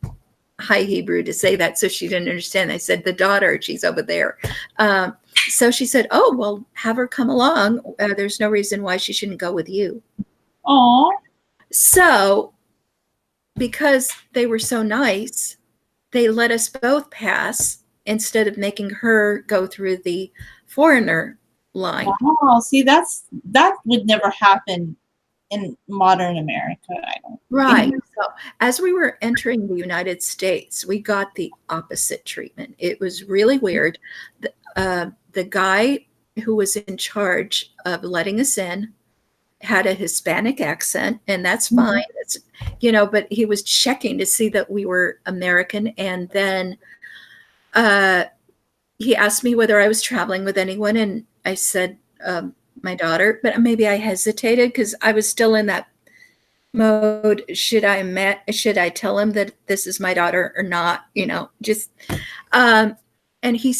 Hebrew to say that, so she didn't understand. I said, "The daughter, she's over there." Um, so she said, "Oh, well, have her come along. There's no reason why she shouldn't go with you." Oh, So because they were so nice, they let us both pass instead of making her go through the foreigner line. wow. See, that would never happen in modern America. I don't Right. think. So as we were entering the United States, we got the opposite treatment. It was really weird. The guy who was in charge of letting us in had a Hispanic accent, and that's fine. Mhm. But he was checking to see that we were American, and then uh, he asked me whether I was traveling with anyone, and I said my daughter, but maybe I hesitated because I was still in that mode. Should I tell him that this is my daughter or not? Just um, and he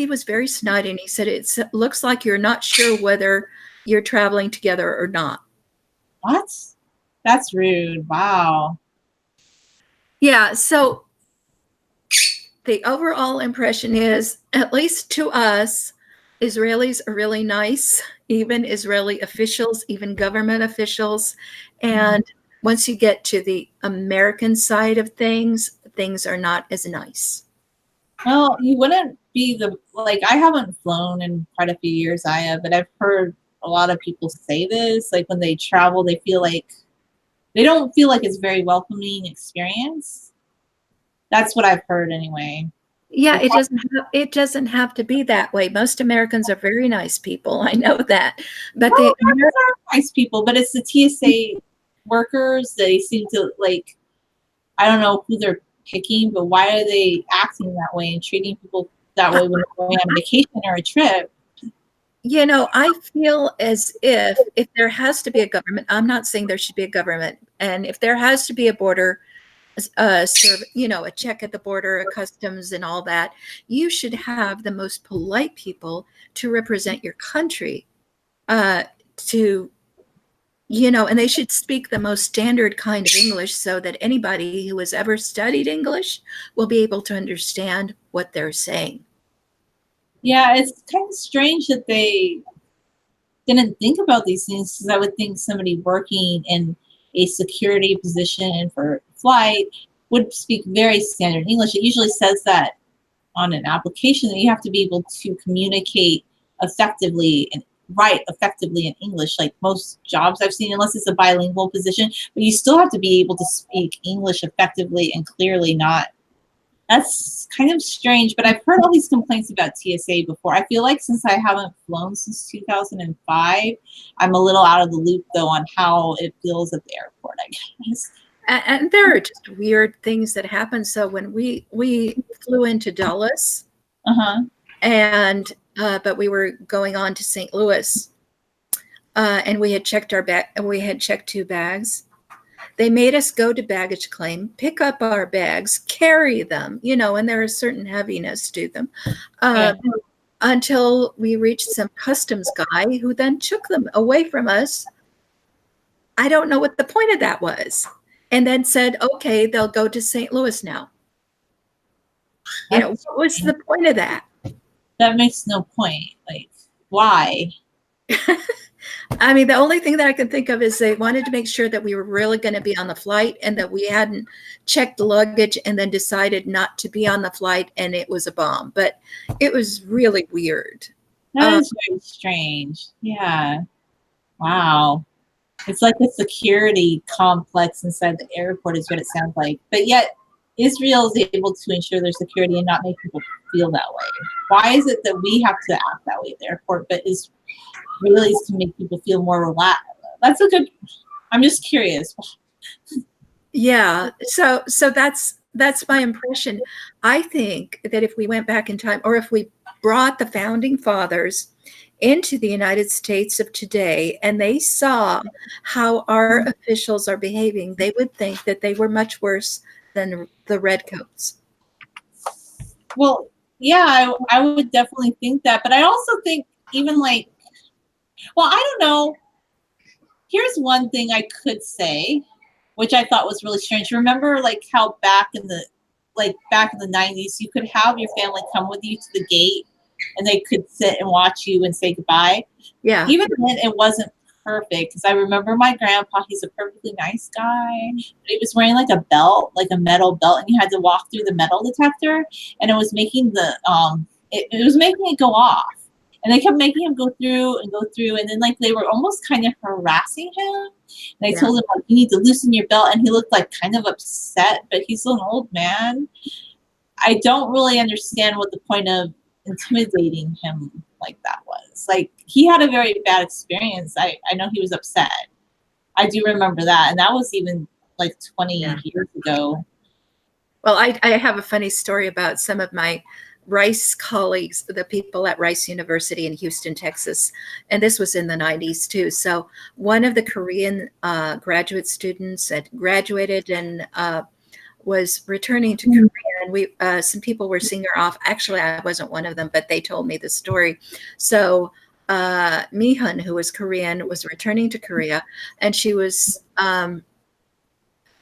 was very snide, and he said it looks like you're not sure whether you're traveling together or not. What? That's rude. Wow. Yeah, so the overall impression is, at least to us, Israelis are really nice, even Israeli officials, even government officials. Mhm. And once you get to the American side of things, things are not as nice. Well, you wouldn't be the like I haven't flown in quite a few years, I have, but I've heard a lot of people say this. Like when they travel, they feel like they don't feel like it's a very welcoming experience. That's what I've heard anyway. Yeah, Like, it doesn't have to be that way. Most Americans are very nice people. I know that. But no, the Americans are nice people, but it's the TSA workers. They seem to like I don't know who they're picking, but why are they acting that way and treating people that way when they're going on a vacation or a trip? You know, I feel as if there has to be a government, I'm not saying there should be a government, and if there has to be a border, you know, a check at the border, a customs, and all that, you should have the most polite people to represent your country. To You know, and they should speak the most standard kind of English so that anybody who has ever studied English will be able to understand what they're saying. Yeah, it's kind of strange that they didn't think about these things, because I would think somebody working in a security position for flight would speak very standard English. It usually says that on an application that you have to be able to communicate effectively and write effectively in English, like most jobs I've seen, unless it's a bilingual position, but you still have to be able to speak English effectively and clearly. Not That's kind of strange, but I've heard all these complaints about TSA before. I feel like since I haven't flown since 2005, I'm a little out of the loop though on how it feels at the airport, I guess. And there are just weird things that happen. So when we flew into Dallas, Uh-huh. and but we were going on to St. Louis, and we had checked our bag. We had checked 2 bags. They made us go to baggage claim, pick up our bags, carry them, you know, and there is certain heaviness to them, Yeah. until we reached some customs guy who then took them away from us. I don't know what the point of that was. And then said, okay, they'll go to St. Louis now. You know, That's what was the point of that? that makes no point. Like, why? I mean, the only thing that I can think of is they wanted to make sure that we were really going to be on the flight and that we hadn't checked the luggage and then decided not to be on the flight and it was a bomb. But it was really weird. That is very strange. Yeah. Wow. It's like a security complex inside the airport is what it sounds like. But yet Israel is able to ensure their security and not make people feel that way. Why is it that we have to act that way at the airport, but Israelis can make people feel more relaxed? That's a good, I'm just curious. Yeah. So that's my impression. I think that if we went back in time, or if we brought the founding fathers into the United States of today and they saw how our officials are behaving, they would think that they were much worse than the redcoats. Well, yeah, I would definitely think that. But I also think even like, well, I don't know. Here's one thing I could say, which I thought was really strange. Remember, like how back in the 90s, you could have your family come with you to the gate, and they could sit and watch you and say goodbye. Yeah. Even then, it wasn't perfect, because I remember my grandpa. He's a perfectly nice guy, but he was wearing like a belt, like a metal belt, and you had to walk through the metal detector, and it was making it was making it go off. And they kept making him go through and go through, and then like they were almost kind of harassing him. And I Yeah. told him like, you need to loosen your belt, and he looked like kind of upset, but he's an old man. I don't really understand what the point of intimidating him like that was. Like, he had a very bad experience. I know he was upset. I do remember that, and that was even like 20 Yeah. years ago. Well, I have a funny story about some of my Rice colleagues, the people at Rice University in Houston, Texas. And this was in the 90s too. So one of the Korean graduate students had graduated and was returning to Korea. And some people were seeing her off. Actually, I wasn't one of them, but they told me the story. So Mihun, who was Korean, was returning to Korea, and she was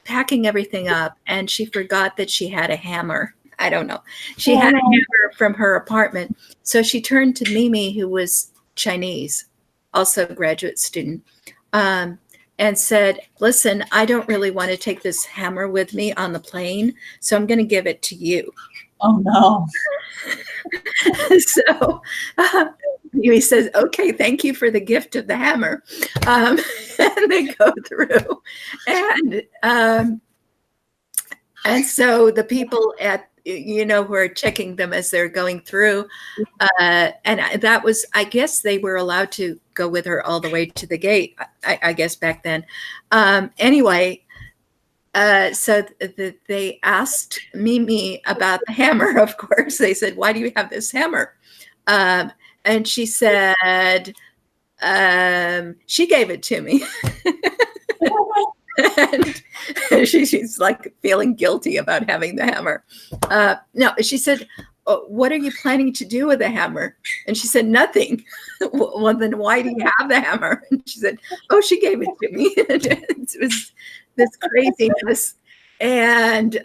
packing everything up, and she forgot that she had a hammer. I don't know. She had a hammer from her apartment. So she turned to Mimi, who was Chinese, also a graduate student, and said, listen, I don't really want to take this hammer with me on the plane, so I'm going to give it to you. Oh, no. So he says, okay, thank you for the gift of the hammer. And they go through. And so the people at, you know, who are checking them as they're going through, and that was, I guess they were allowed to go with her all the way to the gate, I guess back then. Anyway, so they asked Mimi about the hammer, of course. They said, why do you have this hammer? And she said, she gave it to me. And she's like feeling guilty about having the hammer. No, she said, "Oh, what are you planning to do with the hammer?" And she said, "Nothing." Well, then why do you have the hammer? And she said, "Oh, she gave it to me." It was this craziness. And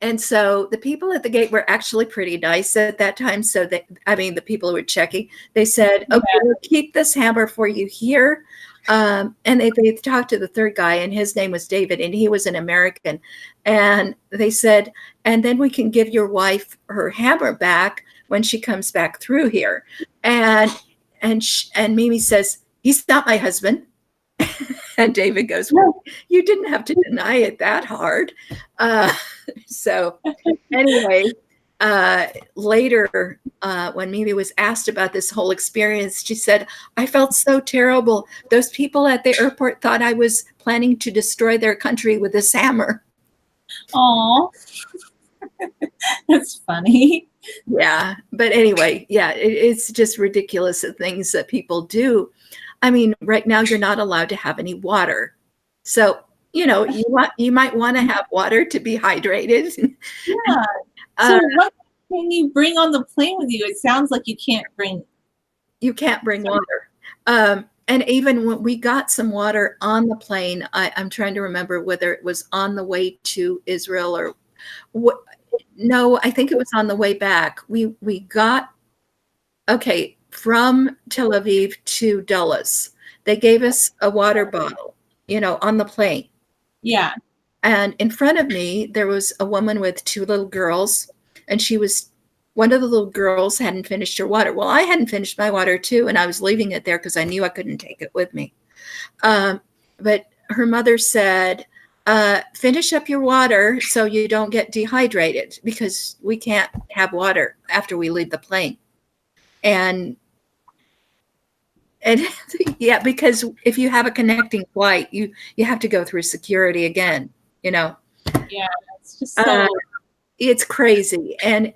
and so the people at the gate were actually pretty nice at that time. So that, I mean, the people who were checking, they said, Yeah. "Okay, we'll keep this hammer for you here." And they talked to the third guy, and his name was David, and he was an American. And they said, "And then we can give your wife her hammer back when she comes back through here." And and Mimi says, "He's not my husband." And David goes, "Well, you didn't have to deny it that hard." Uh, so anyway, later, when Mimi was asked about this whole experience, she said, "I felt so terrible. Those people at the airport thought I was planning to destroy their country with this hammer." Aw. That's funny. Yeah. But anyway, yeah, it's just ridiculous the things that people do. I mean, right now you're not allowed to have any water. So, you might want to have water to be hydrated. Yeah. uh, So what can you bring on the plane with you? It sounds like you can't bring. you can't bring water. And even when we got some water on the plane, I'm trying to remember whether it was on the way to Israel or what. No, I think it was on the way back. We got, okay, from Tel Aviv to Dulles. They gave us a water bottle, on the plane. Yeah. And in front of me, there was a woman with two little girls, and one of the little girls hadn't finished her water. Well, I hadn't finished my water too, and I was leaving it there because I knew I couldn't take it with me. But her mother said, "Finish up your water so you don't get dehydrated, because we can't have water after we leave the plane." And and yeah, because if you have a connecting flight, you have to go through security again, you know. Yeah. It's just Uh, so. it's crazy. And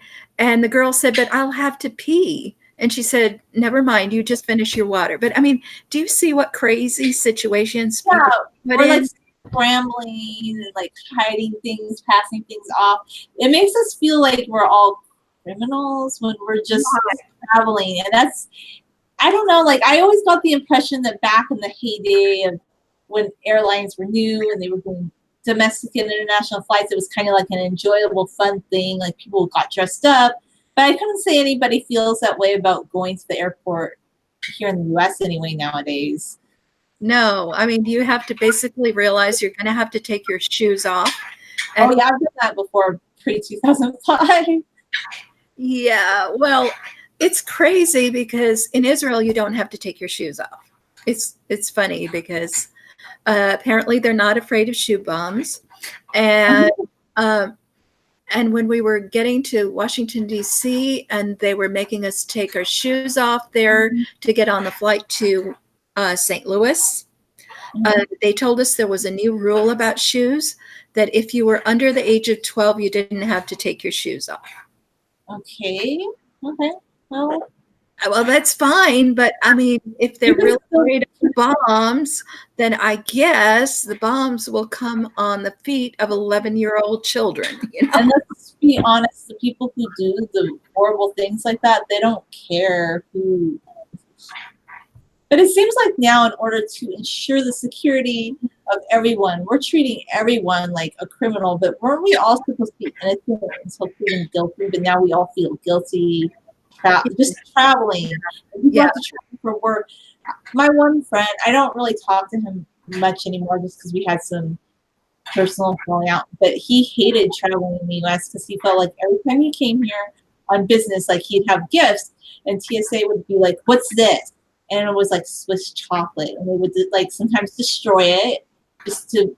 the girl said, "But I'll have to pee." And she said, "Never mind, you just finish your water." But I mean, do you see what crazy situations Yeah. people put We're like in? scrambling and like hiding things, passing things off. It makes us feel like we're all criminals when we're just traveling. And that's, I don't know, like I always got the impression that back in the heyday of when airlines were new and they were doing domestic and international flights, it was kind of like an enjoyable, fun thing. Like people got dressed up. But I couldn't say anybody feels that way about going to the airport here in the US anyway nowadays. No, I mean, you have to basically realize you're going to have to take your shoes off. Oh And yeah, I've done that before pre 2005. yeah, well, it's crazy because in Israel you don't have to take your shoes off. It's funny because apparently they're not afraid of shoe bombs, and um, and when we were getting to Washington D.C. and they were making us take our shoes off there to get on the flight to St. Louis, they told us there was a new rule about shoes, that if you were under the age of 12, you didn't have to take your shoes off. Okay. Okay. Well, Well, that's fine, but I mean, if you they're can really still, afraid of bombs, then I guess the bombs will come on the feet of 11-year-old children, and let's be honest, the people who do the horrible things like that, they don't care who. But it seems like now, in order to ensure the security of everyone, we're treating everyone like a criminal. But weren't we all supposed to be innocent until proven guilty? But now we all feel guilty. Just traveling. People Yeah. have to travel for work. My one friend, I don't really talk to him much anymore just because we had some personal falling out. But he hated traveling in the US because he felt like every time he came here on business, like he'd have gifts, and TSA would be like, "What's this?" And it was like Swiss chocolate, and they would like sometimes destroy it just to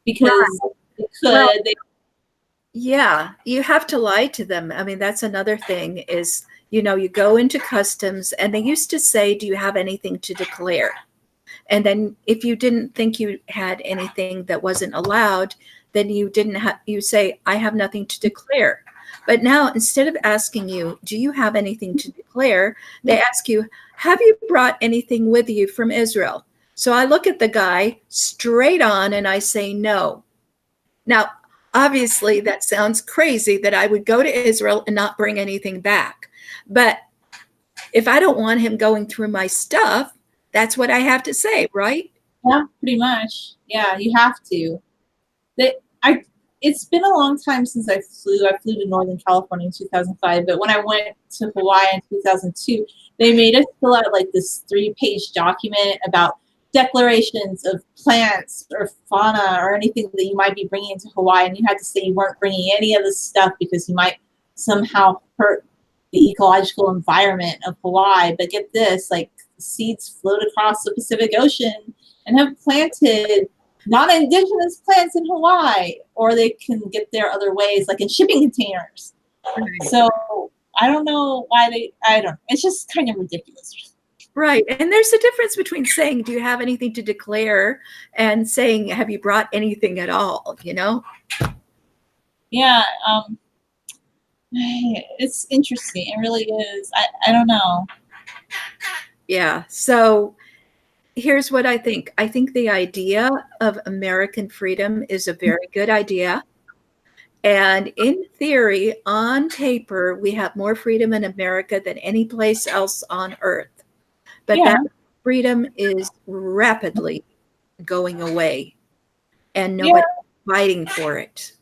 because they Well, could. yeah, you have to lie to them. I mean, that's another thing is, you go into customs and they used to say, "Do you have anything to declare?" And then if you didn't think you had anything that wasn't allowed, then you didn't have, you say, "I have nothing to declare." But now, instead of asking you, do you have anything to declare? Yeah. They ask you, have you brought anything with you from Israel? So I look at the guy straight on and I say, no. Now, obviously, that sounds crazy that I would go to Israel and not bring anything back. But if I don't want him going through my stuff, that's what I have to say, right? Yeah, pretty much. Yeah, you have to. They, I, it's been a long time since I flew. I flew to Northern California in 2005, but when I went to Hawaii in 2002, they made us fill out like this 3-page document about declarations of plants or fauna or anything that you might be bringing into Hawaii, and you had to say you weren't bringing any of this stuff because you might somehow hurt the ecological environment of Hawaii. But get this, like seeds float across the Pacific Ocean and have planted non-indigenous plants in Hawaii, or they can get there other ways, like in shipping containers. Right. So I don't know why I don't, it's just kind of ridiculous. Right. And there's a difference between saying, do you have anything to declare, and saying, have you brought anything at all? You know? Yeah, it's interesting. It really is. I don't know. Yeah. So here's what I think. I think the idea of American freedom is a very good idea. And in theory, on paper, we have more freedom in America than any place else on earth. But Yeah, that freedom is rapidly going away, and yeah, nobody's fighting for it.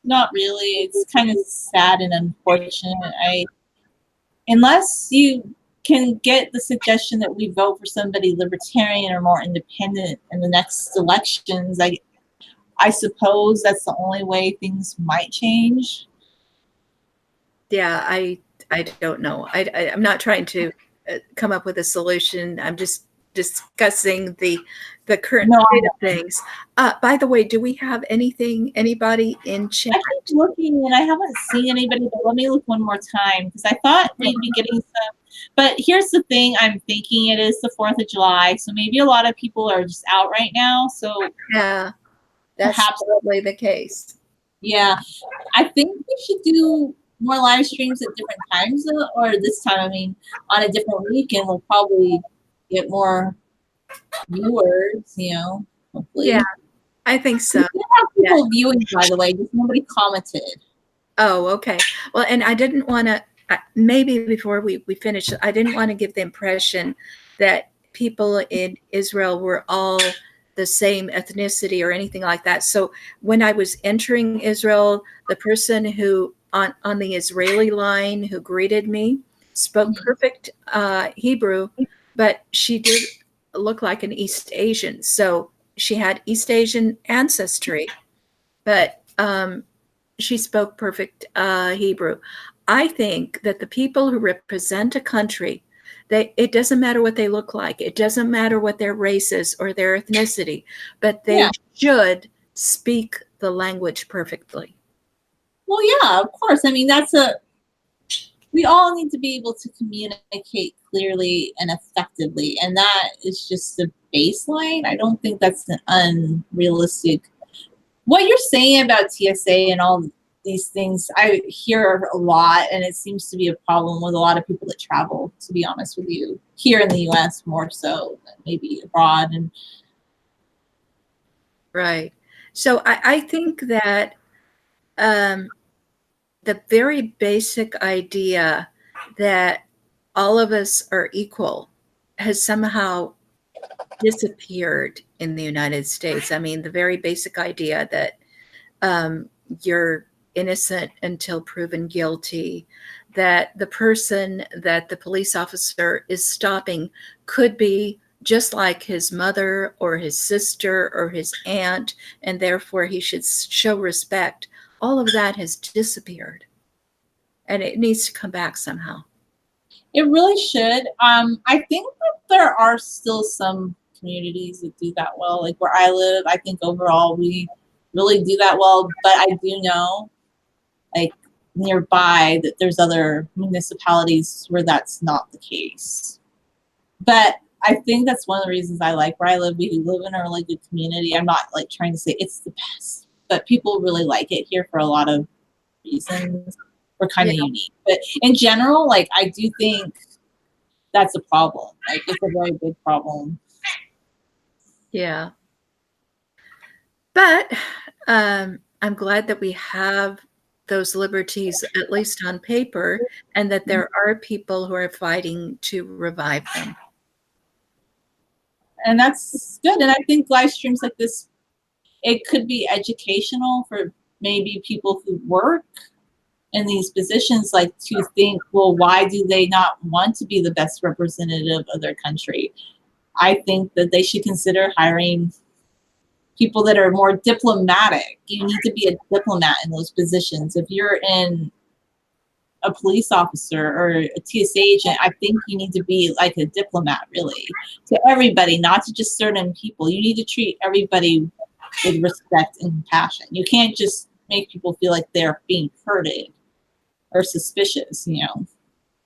not really. It's kind of sad and unfortunate. Unless you can get the suggestion that we vote for somebody libertarian or more independent in the next elections, I suppose that's the only way things might change. Yeah, I don't know. I'm not trying to come up with a solution. I'm just discussing the current No, state of things. By the way, do we have anybody in chat? I keep looking and I haven't seen anybody, but let me look one more time because I thought we'd be getting some. But here's the thing, I'm thinking it is the 4th of July, so maybe a lot of people are just out right now. So Yeah, that's perhaps, probably the case. yeah, I think we should do more live streams at different times, or this time, I mean, on a different weekend, we'll probably get more viewers, Yeah, hopefully. I think We so. did have Yeah. people viewing, by the way, just nobody commented. Oh, okay. Well, and I didn't want to, maybe before we finish, I didn't want to give the impression that people in Israel were all the same ethnicity or anything like that. So when I was entering Israel, the person who on the Israeli line who greeted me spoke perfect Hebrew, but she did look like an East Asian. So she had East Asian ancestry, but she spoke perfect Hebrew. I think that the people who represent a country, it doesn't matter what they look like, it doesn't matter what their race is or their ethnicity, but they Yeah. should speak the language perfectly. Well, yeah, of course. I mean, we all need to be able to communicate clearly and effectively, and that is just the baseline. I don't think that's an unrealistic. What you're saying about TSA and all these things, I hear a lot, and it seems to be a problem with a lot of people that travel, to be honest with you, here in the US more so than maybe abroad. And Right. So I think that um, the very basic idea that all of us are equal has somehow disappeared in the United States. I mean, the very basic idea that you're innocent until proven guilty, that the person that the police officer is stopping could be just like his mother or his sister or his aunt, and therefore he should show respect. All of that has disappeared, and it needs to come back somehow. it really should. I think that there are still some communities that do that well. Like where I live, I think overall we really do that well. But I do know, like nearby, that there's other municipalities where that's not the case. But I think that's one of the reasons I like where I live. We live in a really good community. I'm not like trying to say it's the best, but people really like it here for a lot of reasons. We're kind Yeah. of unique. But in general, like, I do think that's a problem. Like, it's a very big problem. Yeah. But I'm glad that we have those liberties, at least on paper, and that there are people who are fighting to revive them. And that's good. And I think live streams like this, it could be educational for maybe people who work in these positions, like, to think, well, why do they not want to be the best representative of their country? I think that they should consider hiring people that are more diplomatic. You need to be a diplomat in those positions. If you're in a police officer or a TSA agent, I think you need to be like a diplomat, really, to everybody, not to just certain people. You need to treat everybody with respect and compassion. You can't just make people feel like they're being hurted or suspicious, you know.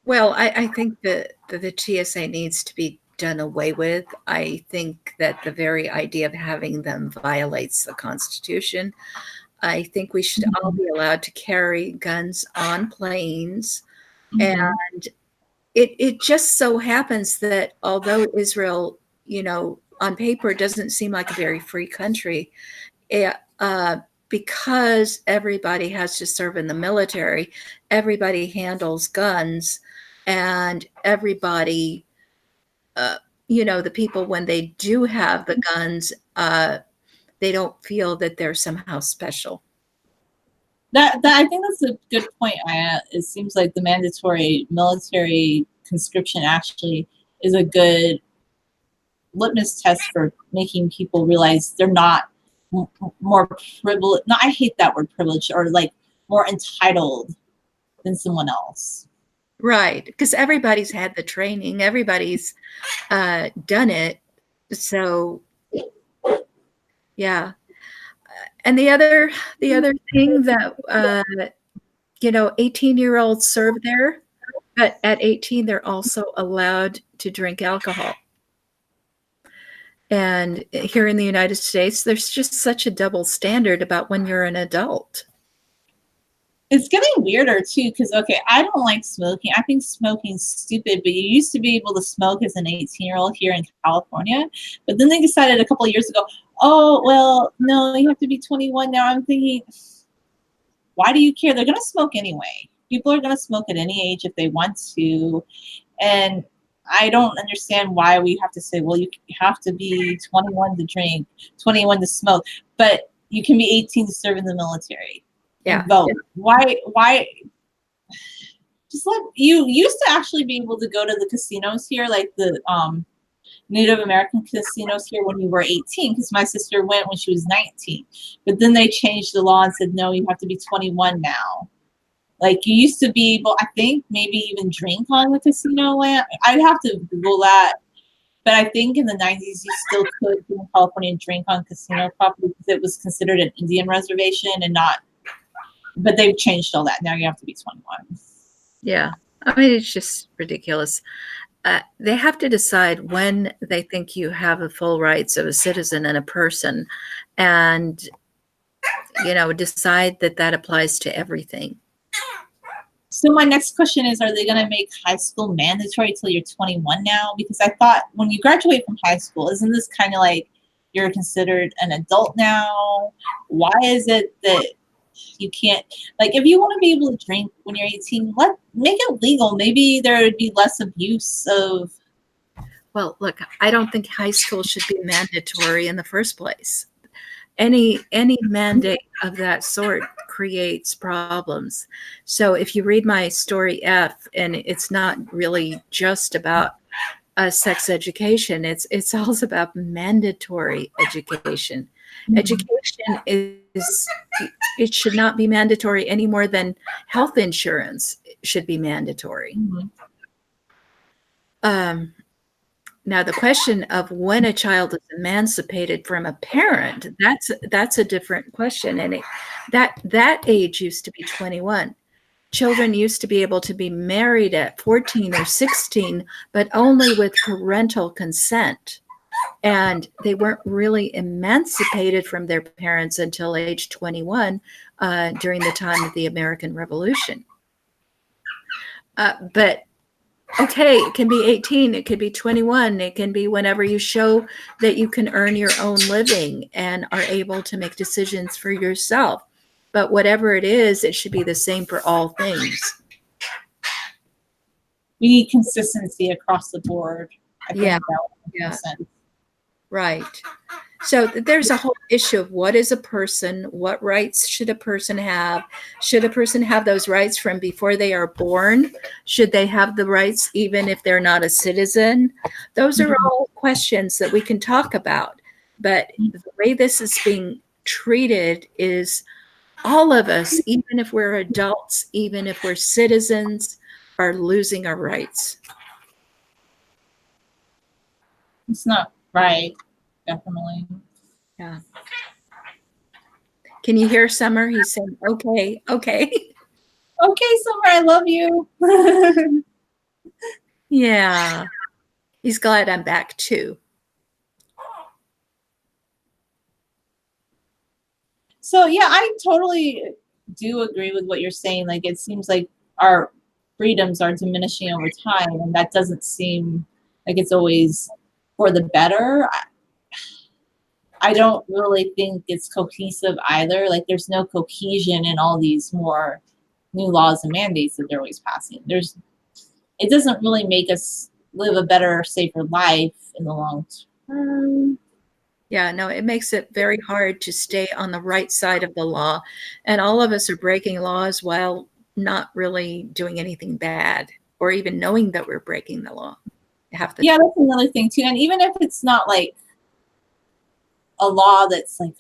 Well, I think that the TSA needs to be done away with. I think that the very idea of having them violates the Constitution. I think we should all Mhm. be allowed to carry guns on planes. And Mhm. it just so happens that although Israel, on paper doesn't seem like a very free country, it, because everybody has to serve in the military, everybody handles guns, and everybody, uh, the people, when they do have the guns, they don't feel that they're somehow special. That I think that's a good point, Aya. It seems like the mandatory military conscription actually is a good litmus test for making people realize they're not more privileged. No, I hate that word, privileged, or like more entitled than someone else. Right, because everybody's had the training, everybody's done it. So yeah, and the other thing that 18-year-olds serve there, but at 18 they're also allowed to drink alcohol. And here in the United States, there's just such a double standard about when you're an adult. It's getting weirder too, because okay, I don't like smoking. I think smoking's stupid, but you used to be able to smoke as an 18-year-old here in California. But then they decided a couple of years ago, oh well, no, you have to be 21 now. I'm thinking, why do you care? They're gonna smoke anyway. People are gonna smoke at any age if they want to. And I don't understand why we have to say, well, you have to be 21 to drink, 21 to smoke, but you can be 18 to serve in the military and Yeah. vote. Why just let you used to actually be able to go to the casinos here, like the Native American casinos here when you were 18, because my sister went when she was 19. But then they changed the law and said, no, you have to be 21 now. Like, you used to be able, I think, maybe even drink on the casino land. I'd have to Google that. But I think in the 90s, you still could in California drink on casino property because it was considered an Indian reservation and not. But they've changed all that. Now you have to be 21. Yeah. I mean, it's just ridiculous. They have to decide when they think you have the full rights of a citizen and a person, and decide that that applies to everything. So my next question is, are they going to make high school mandatory till you're 21 now? Because I thought when you graduate from high school, isn't this kind of like you're considered an adult now? Why is it that you can't, like, if you want to be able to drink when you're 18, make it legal. Maybe there would be less abuse of. Well, look, I don't think high school should be mandatory in the first place. Any mandate of that sort creates problems. So if you read my story F, and it's not really just about sex education, it's also about mandatory education. Education is it should not be mandatory any more than health insurance should be mandatory. Mhm. Now, the question of when a child is emancipated from a parent, that's a different question. And that age used to be 21. Children used to be able to be married at 14 or 16, but only with parental consent. And they weren't really emancipated from their parents until age 21 during the time of the American Revolution. But okay, it can be 18, it could be 21, it can be whenever you show that you can earn your own living and are able to make decisions for yourself. But whatever it is, it should be the same for all things. We need consistency across the board. I Yeah, think that would yeah, make sense. right. So there's a whole issue of what is a person, what rights should a person have? Should a person have those rights from before they are born? Should they have the rights even if they're not a citizen? Those are Mhm. all questions that we can talk about. But the way this is being treated is all of us, even if we're adults, even if we're citizens, are losing our rights. It's not right, definitely. Yeah. Can you hear Summer? He's saying, okay, okay. Okay, Summer, I love you. Yeah. He's glad I'm back too. So yeah, I totally do agree with what you're saying. Like it seems like our freedoms are diminishing over time, and that doesn't seem like it's always for the better. I don't really think it's cohesive either. Like there's no cohesion in all these more new laws and mandates that they're always passing. It doesn't really make us live a better, safer life in the long term. Yeah, no, it makes it very hard to stay on the right side of the law. And all of us are breaking laws while not really doing anything bad or even knowing that we're breaking the law half the Yeah, time. that's another thing too. And even if it's not like a law that's like,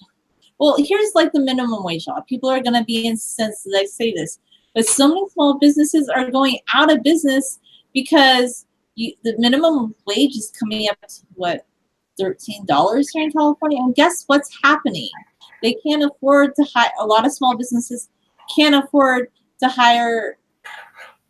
well, here's like the minimum wage law. People are going to be incensed that I say this, but so many small businesses are going out of business because the minimum wage is coming up to what, $13 here in California. And guess what's happening? They can't afford to hire, a lot of small businesses can't afford to hire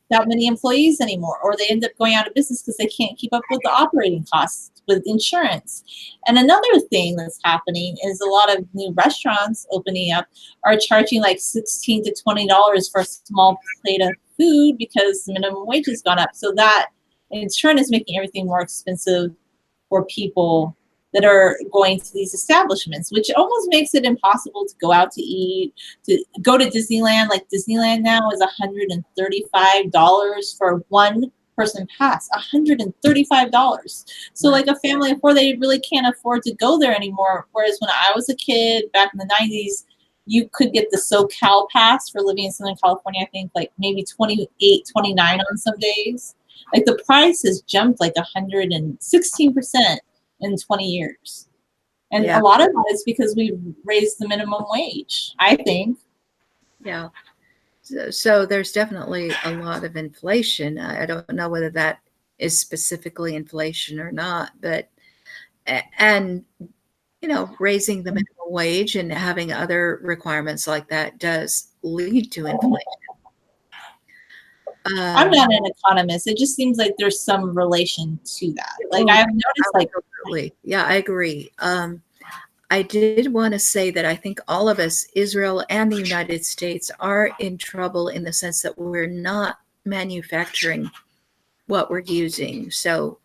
that many employees anymore, or they end up going out of business because they can't keep up with the operating costs with insurance. And another thing that's happening is a lot of new restaurants opening up are charging like $16 to $20 for a small plate of food because the minimum wage has gone up. So that in turn is making everything more expensive for people that are going to these establishments, which almost makes it impossible to go out to eat, to go to Disneyland. Like Disneyland now is $135 for one person pass, $135. So like a family of four, they really can't afford to go there anymore. Whereas when I was a kid back in the 90s, you could get the SoCal pass for living in Southern California, I think like maybe 28, 29 on some days. Like the price has jumped like 116% in 20 years. And Yeah, a lot of that is because we've raised the minimum wage, I think. yeah. So there's definitely a lot of inflation. I don't know whether that is specifically inflation or not, but and raising the minimum wage and having other requirements like that does lead to inflation. I'm not an economist. It just seems like there's some relation to that. Like Oh, I've noticed like absolutely. Yeah, I agree. I did want to say that I think all of us, Israel and the United States, are in trouble in the sense that we're not manufacturing what we're using. So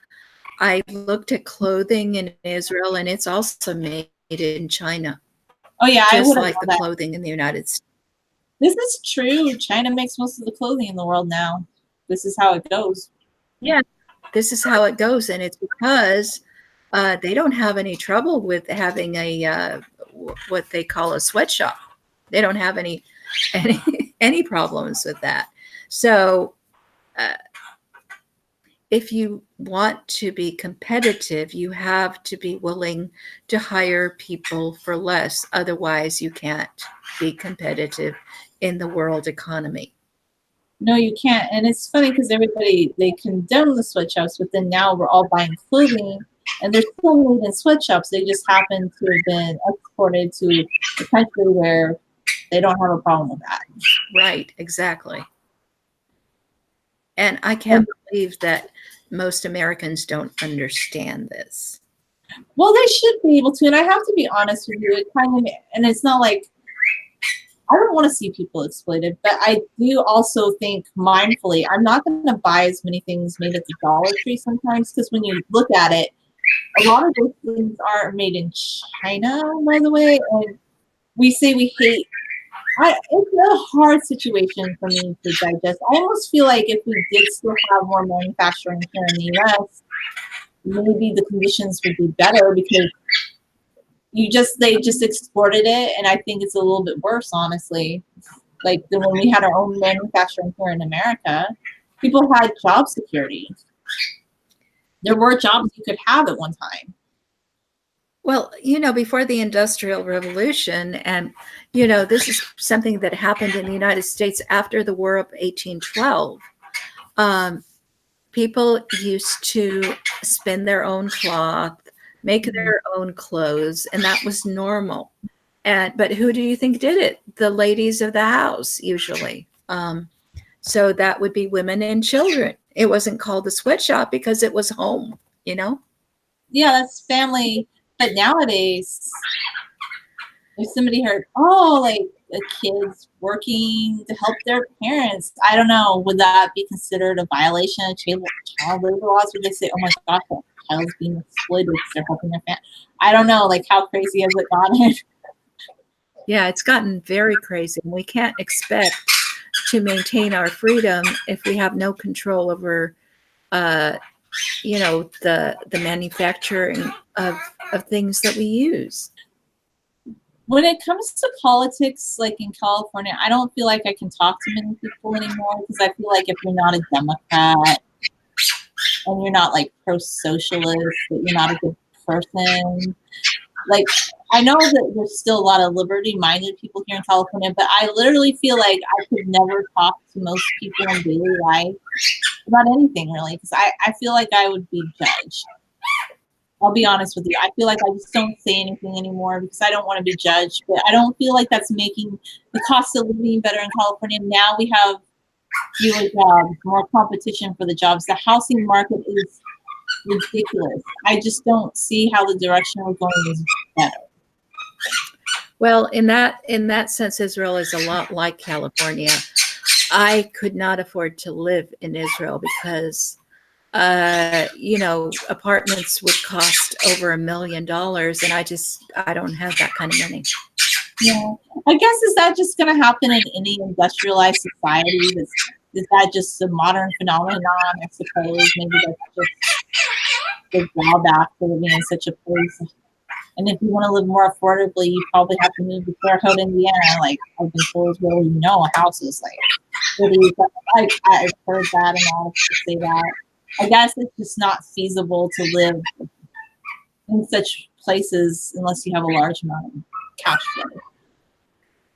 I looked at clothing in Israel and it's also made in China, oh yeah, I just would have like known the that. clothing in the United States. This is true. China makes most of the clothing in the world now. This is how it goes. Yeah, this is how it goes. And it's because they don't have any trouble with having what they call a sweatshop. They don't have any problems with that. So uh, if you want to be competitive, you have to be willing to hire people for less. Otherwise, you can't be competitive in the world economy. No, you can't. And it's funny because everybody, they condemn the sweatshops, but then now we're all buying clothing and they're still made in sweatshops. They just happen to have been exported to a country where they don't have a problem with that. Right, exactly. And I And, can't believe that most Americans don't understand this. well, they should be able to. And I have to be honest with you, it kind of, and it's not like I don't want to see people exploited, but I do also think mindfully, I'm not going to buy as many things made at the Dollar Tree sometimes because when you look at it, a lot of those things are made in China, by the way, and we say we hate. It's a hard situation for me to digest. I almost feel like if we did still have more manufacturing here in the U.S., maybe the conditions would be better because they just exported it, and I think it's a little bit worse, honestly. Like than when we had our own manufacturing here in America, people had job security. There were jobs you could have at one time. Well, before the Industrial Revolution, and, this is something that happened in the United States after the War of 1812. Um, People used to spin their own cloth, make their own clothes, and that was normal. But who do you think did it? The ladies of the house, usually. So that would be women and children. It wasn't called a sweatshop because it was home, you know? Yeah, that's family. But nowadays, if somebody heard, oh, like the kids working to help their parents, I don't know, would that be considered a violation of child labor laws? Would they say, oh my gosh, that child's being exploited because they're helping their family? I don't know, like how crazy has it gotten? Yeah, it's gotten very crazy. And we can't expect to maintain our freedom if we have no control over, the manufacturing of things that we use. When it comes to politics, like in California, I don't feel like I can talk to many people anymore because I feel like if you're not a Democrat and you're not like pro-socialist, that you're not a good person. Like I know that there's still a lot of liberty-minded people here in California, but I literally feel like I could never talk to most people in daily life about anything really because I feel like I would be judged. I'll be honest with you. I feel like I just don't say anything anymore because I don't want to be judged. But I don't feel like that's making the cost of living better in California. Now we have fewer jobs, more competition for the jobs. The housing market is ridiculous. I just don't see how the direction we're going is better. Well, in that sense, Israel is a lot like California. I could not afford to live in Israel because apartments would cost over $1 million, and I don't have that kind of money. Yeah, I guess is that just going to happen in any industrialized society? Is that just a modern phenomenon? I suppose maybe that's just the drawback for living in such a place. And if you want to live more affordably, you probably have to move to Fair Haven, Indiana. Like I've been told, well, a house is like I've heard that and all to say that. I guess it's just not feasible to live in such places unless you have a large amount of cash flow.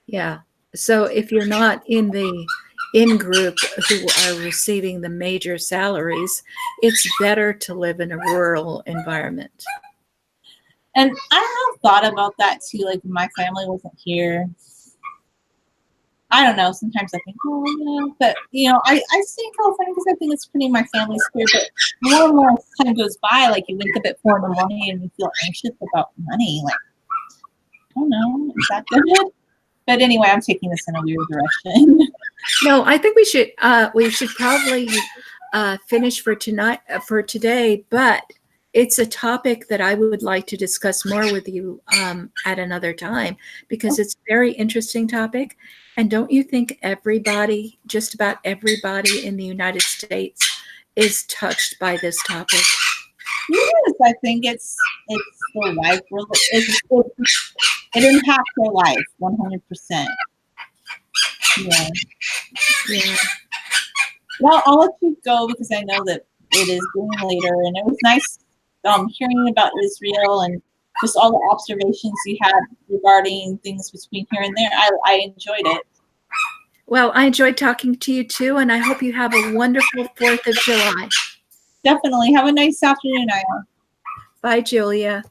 Yeah. So if you're not in the in-group who are receiving the major salaries, it's better to live in a rural environment. And I have thought about that too. Like when my family wasn't here, I don't know. Sometimes I think, oh yeah, but I stay in California because I think it's pretty my family's here. But more and more as time goes by, like you wake up at 4 in the morning and you feel anxious about money. Like, I don't know, is that good? But anyway, I'm taking this in a weird direction. No, I think we should probably finish for today, but it's a topic that I would like to discuss more with you at another time because it's a very interesting topic. And don't you think just about everybody in the United States is touched by this topic? Yes, I think it's their life. It impacts their life 100%. Yeah. Yeah. Well, I'll let you go because I know that it is getting later, and it was nice hearing about Israel and just all the observations you had regarding things between here and there. I enjoyed it. Well, I enjoyed talking to you too, and I hope you have a wonderful 4th of July. Definitely. Have a nice afternoon, Aya. Bye, Julia.